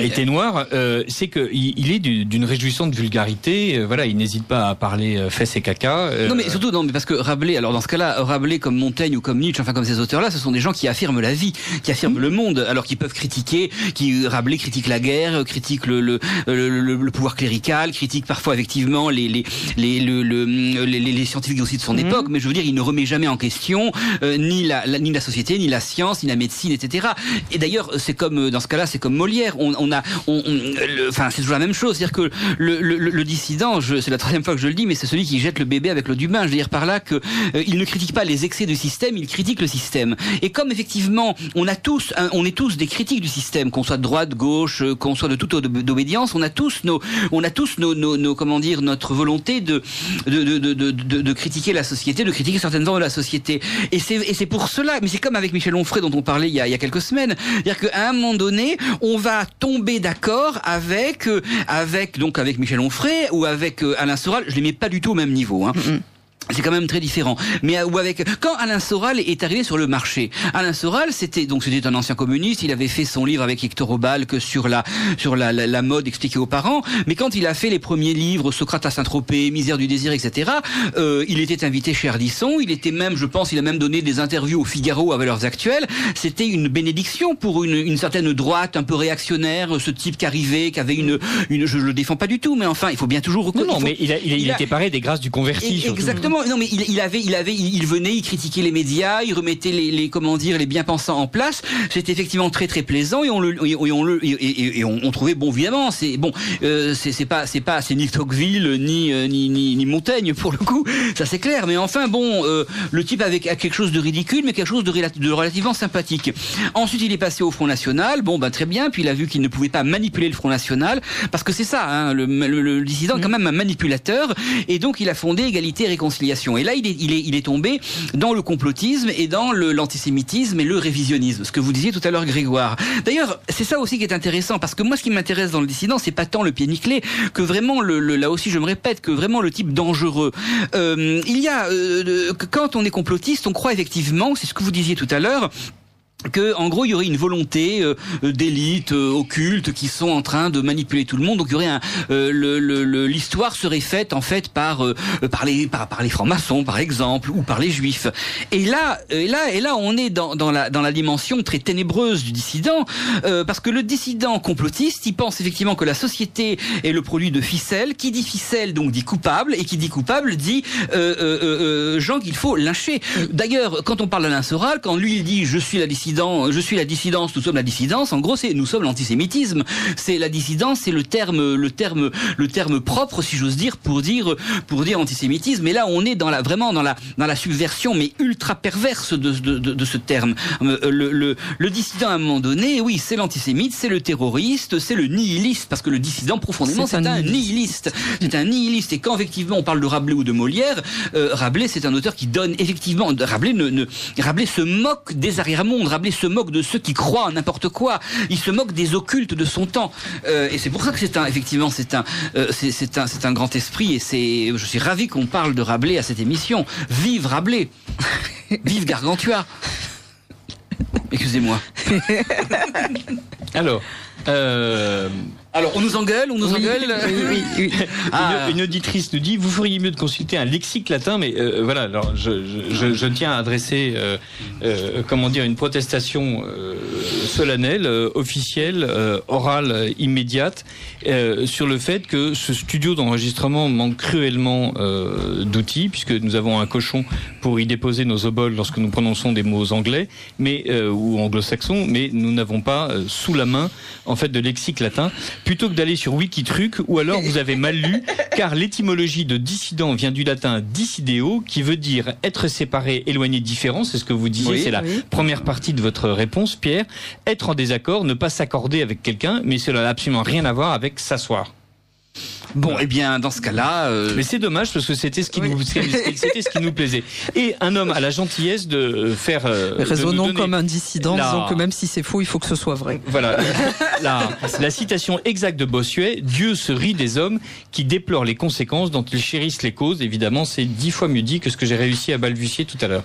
été noir, c'est que il est d'une réjouissante vulgarité. Voilà, il n'hésite pas à parler fesses et caca. Non, mais surtout mais parce que Rabelais, alors dans ce cas-là, Rabelais comme Montaigne ou comme Nietzsche, enfin comme ces auteurs-là, ce sont des gens qui affirment la vie, qui affirment le monde, alors qu'ils peuvent critiquer. Rabelais critique la guerre, critique le pouvoir clérical, critique parfois effectivement les scientifiques aussi de son époque. Mais je veux dire, il ne remet jamais en question ni la société, ni la science, ni la médecine, etc. Et d'ailleurs, c'est comme dans ce cas-là, c'est comme Molière. Enfin, c'est toujours la même chose. C'est-à-dire que le dissident, c'est la troisième fois que je le dis, mais c'est celui qui jette le bébé avec l'eau du bain. Je veux dire par là que il ne critique pas les excès du système, il critique le système. Et comme effectivement, on est tous des critiques du système, qu'on soit de droite, gauche, qu'on soit de toute obédience, on a tous nos comment dire, notre volonté de critiquer la société, de critiquer certaines formes de la société. Et c'est pour cela, mais c'est comme avec Michel Onfray dont on parlait il y a quelques semaines. C'est-à-dire qu'à un moment donné, on va tomber d'accord avec Michel Onfray ou avec Alain Soral. Je les mets pas du tout au même niveau. Hein. C'est quand même très différent. Mais quand Alain Soral est arrivé sur le marché, Alain Soral c'était un ancien communiste. Il avait fait son livre avec Hector Obalque sur la mode expliquée aux parents. Mais quand il a fait les premiers livres, Socrate à Saint-Tropez, Misère du désir, etc. Il était invité chez Ardisson. Il était même, je pense, il a même donné des interviews au Figaro à Valeurs Actuelles. C'était une bénédiction pour une certaine droite un peu réactionnaire, ce type qui arrivait, qui avait je le défends pas du tout, mais enfin, il faut bien toujours reconnaître. Non, mais il était paré des grâces du converti. Exactement. Non, mais il venait, il critiquait les médias, il remettait les bien-pensants en place. C'était effectivement très très plaisant et on trouvait bon, évidemment, c'est ni Tocqueville ni Montaigne pour le coup, ça c'est clair. Mais enfin bon, le type avait quelque chose de ridicule, mais quelque chose de relativement sympathique. Ensuite, il est passé au Front National. Bon, très bien. Puis il a vu qu'il ne pouvait pas manipuler le Front National, parce que c'est ça, hein, le dissident est quand même un manipulateur, et donc il a fondé Égalité et Réconciliation. Et là, il est tombé dans le complotisme et dans l'antisémitisme et le révisionnisme, ce que vous disiez tout à l'heure, Grégoire. D'ailleurs, c'est ça aussi qui est intéressant, parce que moi, ce qui m'intéresse dans le dissident, c'est pas tant le pied nickelé que vraiment là aussi, je me répète, que vraiment le type dangereux. Quand on est complotiste, on croit effectivement, c'est ce que vous disiez tout à l'heure, que en gros il y aurait une volonté d'élite occulte qui sont en train de manipuler tout le monde. Donc il y aurait l'histoire serait faite en fait par les francs-maçons par exemple, ou par les juifs. Et là on est dans la dimension très ténébreuse du dissident, parce que le dissident complotiste, il pense effectivement que la société est le produit de ficelles. Qui dit ficelle donc dit coupable, et qui dit coupable dit gens qu'il faut lyncher. D'ailleurs, quand on parle d'Alain Soral, quand lui il dit je suis la dissidence, nous sommes la dissidence, en gros nous sommes l'antisémitisme. C'est la dissidence, c'est le terme propre, si j'ose dire, pour dire antisémitisme. Et là on est vraiment dans la subversion, mais ultra perverse de ce terme. Le dissident à un moment donné, oui, c'est l'antisémite, c'est le terroriste, c'est le nihiliste, parce que le dissident profondément c'est un nihiliste. C'est un nihiliste. Et quand effectivement on parle de Rabelais ou de Molière, Rabelais c'est un auteur qui donne effectivement, Rabelais se moque des arrière-mondes. Rabelais se moque de ceux qui croient à n'importe quoi. Il se moque des occultes de son temps. Et c'est pour ça que c'est un grand esprit. Et je suis ravi qu'on parle de Rabelais à cette émission. Vive Rabelais. Vive Gargantua. excusez-moi. Alors, on nous engueule, Oui. Une auditrice nous dit, vous feriez mieux de consulter un lexique latin, mais voilà. Alors, je tiens à adresser, une protestation solennelle, officielle, orale, immédiate, sur le fait que ce studio d'enregistrement manque cruellement d'outils, puisque nous avons un cochon pour y déposer nos oboles lorsque nous prononçons des mots anglais, ou anglo-saxons, mais nous n'avons pas sous la main en fait de lexique latin. Plutôt que d'aller sur Wikitruc, ou alors vous avez mal lu, car l'étymologie de dissident vient du latin dissideo, qui veut dire être séparé, éloigné, différent. C'est ce que vous disiez, c'est la première partie de votre réponse, Pierre. Être en désaccord, ne pas s'accorder avec quelqu'un, mais cela n'a absolument rien à voir avec s'asseoir. Bon, eh bien, dans ce cas-là... Mais c'est dommage, parce que c'était ce qui nous plaisait. Et un homme a la gentillesse de faire... Raisonnons comme un dissident, disons que même si c'est faux, il faut que ce soit vrai. Voilà. La citation exacte de Bossuet, « Dieu se rit des hommes qui déplorent les conséquences dont ils chérissent les causes ». Évidemment, c'est 10 fois mieux dit que ce que j'ai réussi à balbutier tout à l'heure.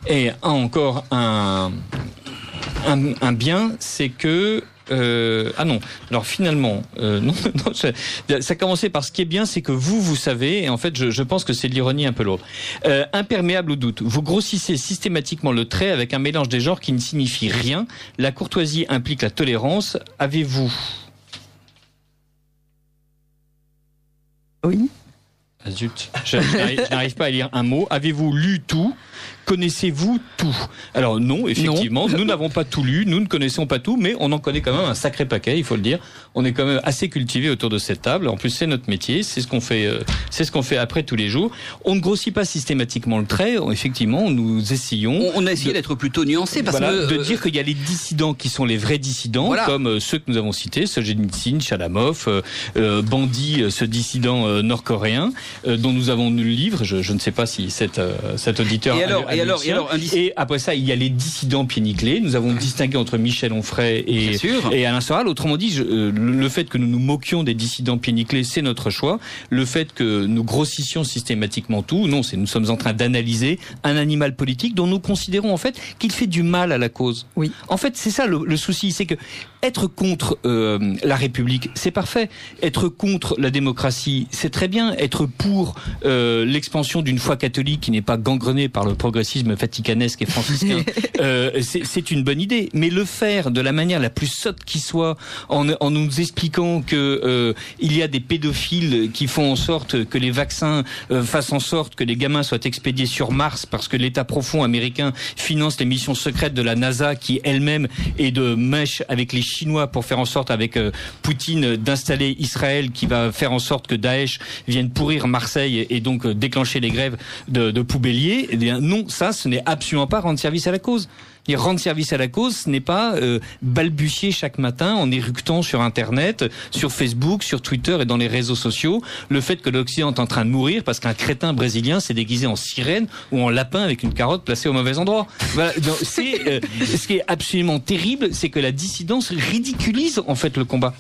Et encore un bien, c'est que... Alors finalement, ça a commencé par ce qui est bien, c'est que vous savez, et en fait je pense que c'est de l'ironie un peu lourde. Imperméable au doute, vous grossissez systématiquement le trait avec un mélange des genres qui ne signifie rien. La courtoisie implique la tolérance. Avez-vous... Oui. Ah, zut, je n'arrive pas à lire un mot. Avez-vous lu tout ? Connaissez-vous tout ? Alors non, effectivement, nous n'avons pas tout lu, nous ne connaissons pas tout, mais on en connaît quand même un sacré paquet, il faut le dire. On est quand même assez cultivés autour de cette table. En plus, c'est notre métier, c'est ce qu'on fait après tous les jours. On ne grossit pas systématiquement le trait. Effectivement, nous essayons. On a essayé d'être plutôt nuancé parce de dire qu'il y a les dissidents qui sont les vrais dissidents, comme ceux que nous avons cités, Solzhenitsyn, Chalamov, Bandi, ce dissident nord-coréen dont nous avons lu le livre. Je ne sais pas si cet auditeur. Et après ça, il y a les dissidents pieds nickelés. Nous avons distingué entre Michel Onfray et Alain Soral. Autrement dit, le fait que nous nous moquions des dissidents pieds nickelés, c'est notre choix. Le fait que nous grossissions systématiquement tout, non, nous sommes en train d'analyser un animal politique dont nous considérons en fait qu'il fait du mal à la cause. Oui. En fait, c'est ça le souci, c'est que être contre la République, c'est parfait. Être contre la démocratie, c'est très bien. Être pour l'expansion d'une foi catholique qui n'est pas gangrenée par le progressisme vaticanesque et franciscain, c'est une bonne idée. Mais le faire de la manière la plus sotte qui soit, en nous expliquant que il y a des pédophiles qui font en sorte que les vaccins fassent en sorte que les gamins soient expédiés sur Mars parce que l'État profond américain finance les missions secrètes de la NASA qui elle-même est de mèche avec les Chinois pour faire en sorte avec Poutine d'installer Israël qui va faire en sorte que Daesh vienne pourrir Marseille et donc déclencher les grèves de poubelliers. Eh bien non, ça ce n'est absolument pas rendre service à la cause. Et rendre service à la cause, ce n'est pas balbutier chaque matin en éructant sur Internet, sur Facebook, sur Twitter et dans les réseaux sociaux le fait que l'Occident est en train de mourir parce qu'un crétin brésilien s'est déguisé en sirène ou en lapin avec une carotte placée au mauvais endroit. Voilà, c'est ce qui est absolument terrible, c'est que la dissidence ridiculise en fait le combat.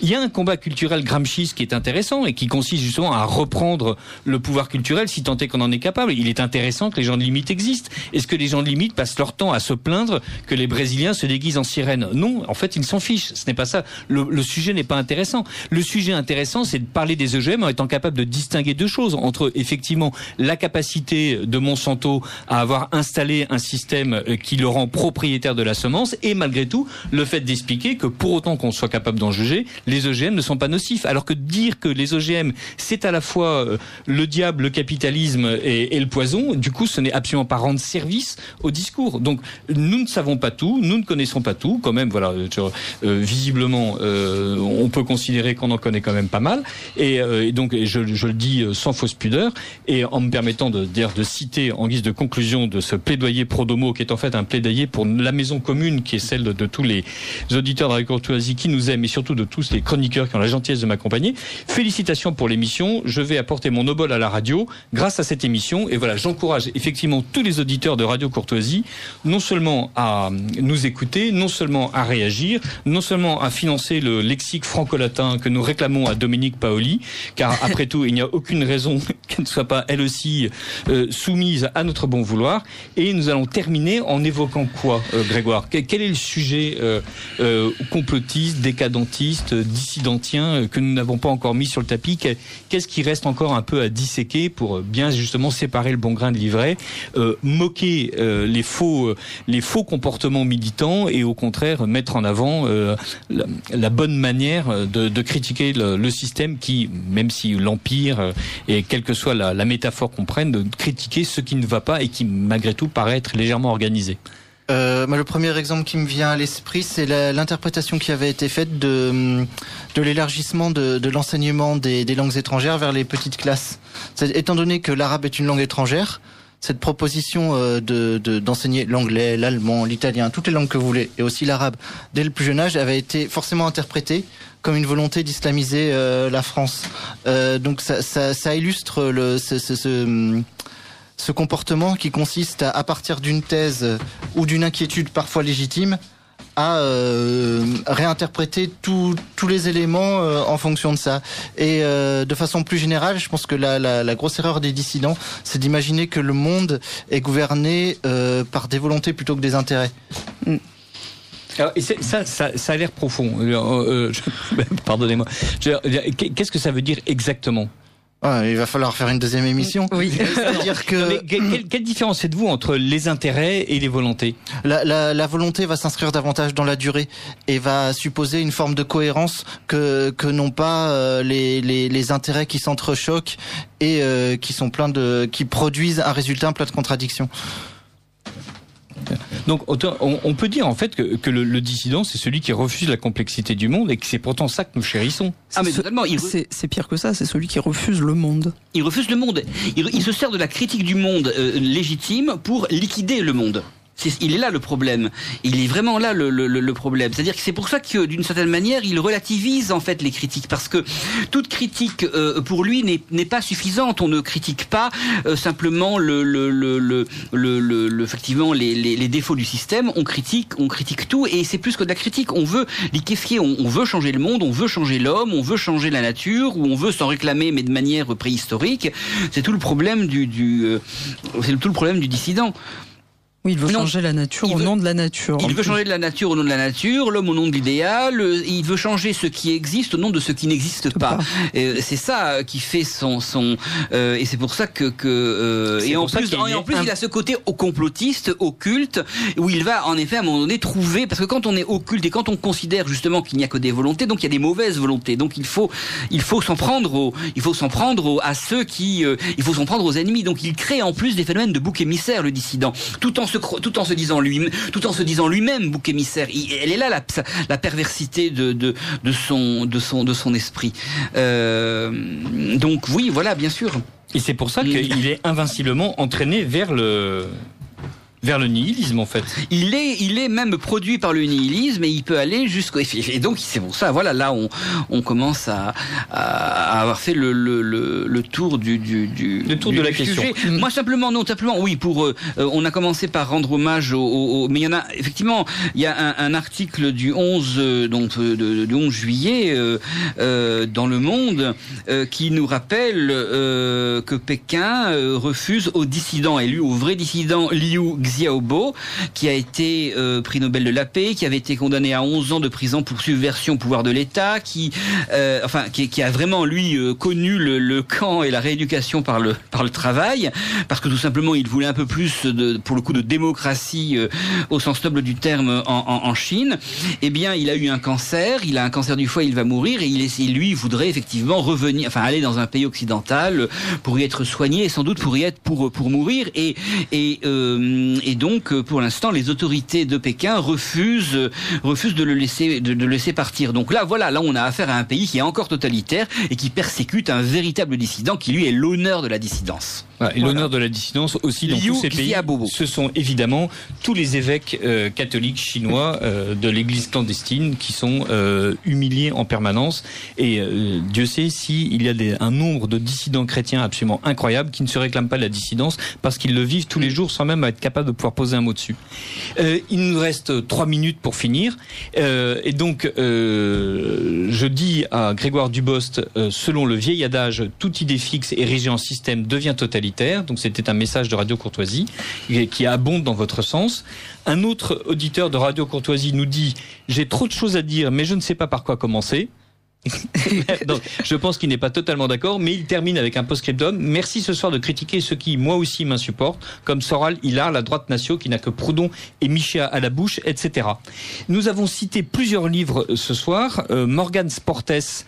Il y a un combat culturel gramsciste qui est intéressant et qui consiste justement à reprendre le pouvoir culturel si tant est qu'on en est capable. Il est intéressant que les gens de limite existent. Est-ce que les gens de limite passent leur temps à se plaindre que les Brésiliens se déguisent en sirène ? Non, en fait, ils s'en fichent. Ce n'est pas ça. Le sujet n'est pas intéressant. Le sujet intéressant, c'est de parler des OGM en étant capable de distinguer deux choses entre effectivement la capacité de Monsanto à avoir installé un système qui le rend propriétaire de la semence et malgré tout le fait d'expliquer que pour autant qu'on soit capable d'en juger, les OGM ne sont pas nocifs. Alors que dire que les OGM, c'est à la fois le diable, le capitalisme et le poison, du coup, ce n'est absolument pas rendre service au discours. Donc, nous ne savons pas tout, nous ne connaissons pas tout. Quand même, voilà, visiblement, on peut considérer qu'on en connaît quand même pas mal. Et donc, je le dis sans fausse pudeur, et en me permettant de citer en guise de conclusion de ce plaidoyer pro domo, qui est en fait un plaidoyer pour la maison commune, qui est celle de tous les auditeurs de Radio Courtoisie qui nous aiment, et surtout de tous les les chroniqueurs qui ont la gentillesse de m'accompagner. Félicitations pour l'émission. Je vais apporter mon obol à la radio grâce à cette émission. Et voilà, j'encourage effectivement tous les auditeurs de Radio Courtoisie, non seulement à nous écouter, non seulement à réagir, non seulement à financer le lexique franco-latin que nous réclamons à Dominique Paoli, car après tout, il n'y a aucune raison qu'elle ne soit pas elle aussi soumise à notre bon vouloir. Et nous allons terminer en évoquant quoi, Grégoire ? Quel est le sujet complotiste, décadentiste, dissidentien que nous n'avons pas encore mis sur le tapis ? Qu'est-ce qui reste encore un peu à disséquer pour bien justement séparer le bon grain de l'ivraie, moquer les faux comportements militants et au contraire mettre en avant la bonne manière de critiquer le système qui, même si l'empire et quelle que soit la métaphore qu'on prenne, de critiquer ce qui ne va pas et qui malgré tout paraît être légèrement organisé. Le premier exemple qui me vient à l'esprit, c'est l'interprétation qui avait été faite de l'élargissement de l'enseignement des langues étrangères vers les petites classes. Étant donné que l'arabe est une langue étrangère, cette proposition d'enseigner l'anglais, l'allemand, l'italien, toutes les langues que vous voulez, et aussi l'arabe, dès le plus jeune âge, avait été forcément interprétée comme une volonté d'islamiser la France. Donc ça illustre ce comportement qui consiste à partir d'une thèse ou d'une inquiétude parfois légitime, à réinterpréter tous les éléments en fonction de ça. Et de façon plus générale, je pense que la grosse erreur des dissidents, c'est d'imaginer que le monde est gouverné par des volontés plutôt que des intérêts. Alors, et ça a l'air profond. Pardonnez-moi. Qu'est-ce que ça veut dire exactement ? Il va falloir faire une deuxième émission. Oui. C'est-à-dire que quelle différence faites-vous entre les intérêts et les volontés ? La volonté va s'inscrire davantage dans la durée et va supposer une forme de cohérence que n'ont pas les intérêts qui s'entrechoquent et qui produisent un résultat plein de contradictions. Donc on peut dire en fait que le dissident, c'est celui qui refuse la complexité du monde et que c'est pourtant ça que nous chérissons. Ah mais totalement. C'est pire que ça, c'est celui qui refuse le monde. Il refuse le monde. Il se sert de la critique du monde légitime pour liquider le monde. Il est là le problème. Il est vraiment là le problème. C'est-à-dire que c'est pour ça que d'une certaine manière, il relativise en fait les critiques, parce que toute critique pour lui n'est pas suffisante. On ne critique pas simplement effectivement les défauts du système. On critique tout, et c'est plus que de la critique. On veut liquéfier, on veut changer le monde, on veut changer l'homme, on veut changer la nature, ou on veut s'en réclamer mais de manière préhistorique. C'est tout le problème c'est tout le problème du dissident. Oui, il veut changer la nature au nom de la nature. Il veut changer de la nature au nom de la nature, l'homme au nom de l'idéal. Il veut changer ce qui existe au nom de ce qui n'existe pas. C'est ça qui fait son et c'est pour ça et en plus il a ce côté complotiste, occulte, où il va en effet à un moment donné trouver, parce que quand on est occulte et quand on considère justement qu'il n'y a que des volontés, donc il y a des mauvaises volontés. Donc il faut s'en prendre à ceux qui il faut s'en prendre aux ennemis. Donc il crée en plus des phénomènes de bouc émissaire, le dissident, tout en se disant lui-même bouc émissaire. Elle est là la perversité de son esprit. Donc oui, voilà, bien sûr. Et c'est pour ça qu'il est invinciblement entraîné vers le nihilisme, en fait. Il est même produit par le nihilisme, et il peut aller jusqu'au... Et donc, c'est pour ça, voilà, là, on commence à avoir fait le tour le tour de la question. Moi, simplement, oui, on a commencé par rendre hommage mais il y en a, effectivement, il y a un article du 11 juillet, dans Le Monde, qui nous rappelle, que Pékin, refuse aux dissidents élus, aux vrais dissidents Liu Xiaobo, qui a été prix Nobel de la paix, qui avait été condamné à 11 ans de prison pour subversion au pouvoir de l'État, qui a vraiment lui connu le camp et la rééducation par le travail, parce que tout simplement il voulait un peu plus pour le coup de démocratie au sens noble du terme en Chine. Eh bien, il a eu un cancer du foie, il va mourir, et lui voudrait effectivement aller dans un pays occidental pour y être soigné, et sans doute pour y être pour mourir, et Et donc, pour l'instant, les autorités de Pékin refusent de le laisser partir. Donc là, voilà, là, on a affaire à un pays qui est encore totalitaire et qui persécute un véritable dissident qui, lui, est l'honneur de la dissidence. Et l'honneur de la dissidence aussi dans tous ces pays, ce sont évidemment tous les évêques catholiques chinois de l'église clandestine qui sont humiliés en permanence. Et Dieu sait s'il y a un nombre de dissidents chrétiens absolument incroyable qui ne se réclament pas de la dissidence parce qu'ils le vivent tous les jours sans même être capables de pouvoir poser un mot dessus. Il nous reste 3 minutes pour finir. Et donc, je dis à Grégoire Dubost, selon le vieil adage, toute idée fixe érigée en système devient totalitaire. Donc c'était un message de Radio Courtoisie qui abonde dans votre sens. Un autre auditeur de Radio Courtoisie nous dit « J'ai trop de choses à dire, mais je ne sais pas par quoi commencer ». Donc, je pense qu'il n'est pas totalement d'accord, mais il termine avec un post-scriptum. Merci ce soir de critiquer ceux qui, moi aussi, m'insupportent, comme Soral, Hilar, la droite nation qui n'a que Proudhon et Michéa à la bouche, etc. Nous avons cité plusieurs livres ce soir. Morgan Sportes,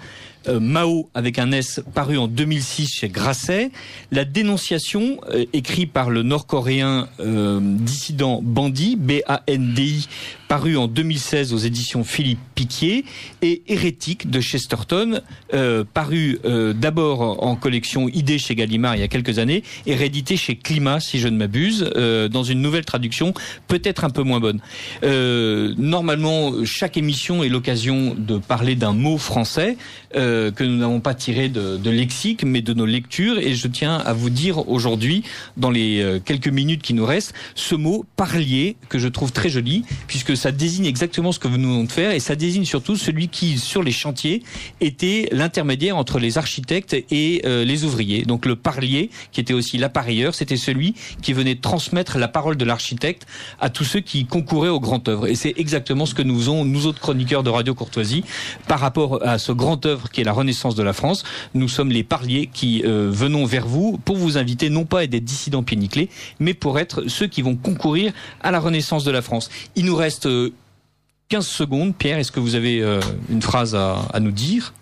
Mao avec un S, paru en 2006 chez Grasset. La dénonciation, écrit par le Nord-Coréen dissident Bandi, B-A-N-D-I, paru en 2016 aux éditions Philippe Piquier, et Hérétique de Chesterton, paru d'abord en collection Idées chez Gallimard il y a quelques années, et réédité chez Climat, si je ne m'abuse, dans une nouvelle traduction, peut-être un peu moins bonne. Normalement, chaque émission est l'occasion de parler d'un mot français, que nous n'avons pas tiré de lexique, mais de nos lectures, et je tiens à vous dire aujourd'hui, dans les quelques minutes qui nous restent, ce mot parlier, que je trouve très joli, puisque ça désigne exactement ce que nous venons de faire, et ça désigne surtout celui qui, sur les chantiers, était l'intermédiaire entre les architectes et les ouvriers. Donc le parlier, qui était aussi l'appareilleur, c'était celui qui venait transmettre la parole de l'architecte à tous ceux qui concouraient aux grandes œuvres. Et c'est exactement ce que nous faisons, nous autres chroniqueurs de Radio Courtoisie, par rapport à ce grand œuvre qui est la Renaissance de la France. Nous sommes les parliers qui venons vers vous pour vous inviter non pas à être des dissidents pieds nickelés, mais pour être ceux qui vont concourir à la Renaissance de la France. Il nous reste 15 secondes. Pierre, est-ce que vous avez une phrase à nous dire ?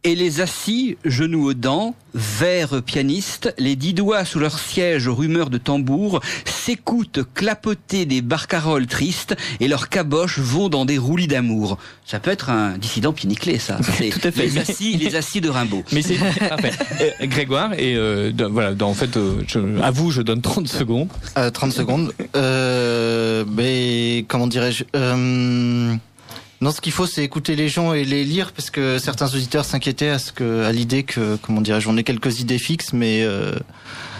Et les assis, genoux aux dents, vers pianistes, les 10 doigts sous leur siège aux rumeurs de tambour, s'écoutent clapoter des barcaroles tristes et leurs caboches vont dans des roulis d'amour. Ça peut être un dissident pied nickelé, ça. C'est tout à fait. Les assis de Rimbaud. Mais c'est parfait. Grégoire, et voilà, en fait, à vous, je donne 30 secondes. 30 secondes. Mais comment dirais-je Non, ce qu'il faut, c'est écouter les gens et les lire, parce que certains auditeurs s'inquiétaient à l'idée que, comment dirais-je, on ait quelques idées fixes, mais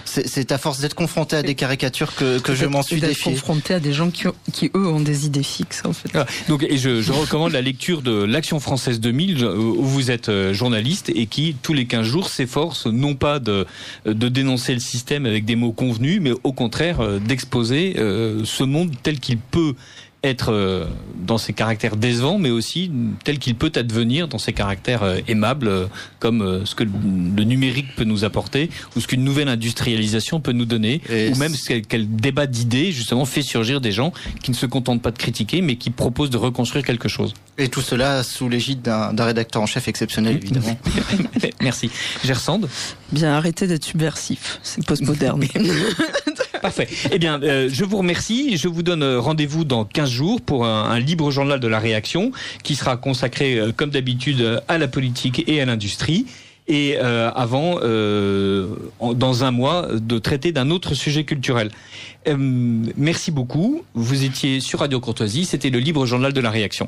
c'est à force d'être confronté à des caricatures que je m'en suis défié. D'être confronté à des gens qui eux ont des idées fixes, en fait. Ah, donc, et je recommande la lecture de l'Action française 2000, où vous êtes journaliste et qui, tous les 15 jours, s'efforce non pas de dénoncer le système avec des mots convenus, mais au contraire d'exposer ce monde tel qu'il peut être dans ses caractères décevants, mais aussi tel qu'il peut advenir dans ses caractères aimables, comme ce que le numérique peut nous apporter, ou ce qu'une nouvelle industrialisation peut nous donner, ou même quel débat d'idées, justement, fait surgir des gens qui ne se contentent pas de critiquer, mais qui proposent de reconstruire quelque chose. Et tout cela sous l'égide d'un rédacteur en chef exceptionnel, évidemment. Merci. Gersande ? Bien, arrêtez d'être subversif, c'est postmoderne. Parfait. Eh bien, je vous remercie. Je vous donne rendez-vous dans 15 jours pour un libre journal de la réaction qui sera consacré, comme d'habitude, à la politique et à l'industrie. Et avant, dans un mois, de traiter d'un autre sujet culturel. Merci beaucoup. Vous étiez sur Radio Courtoisie. C'était le libre journal de la réaction.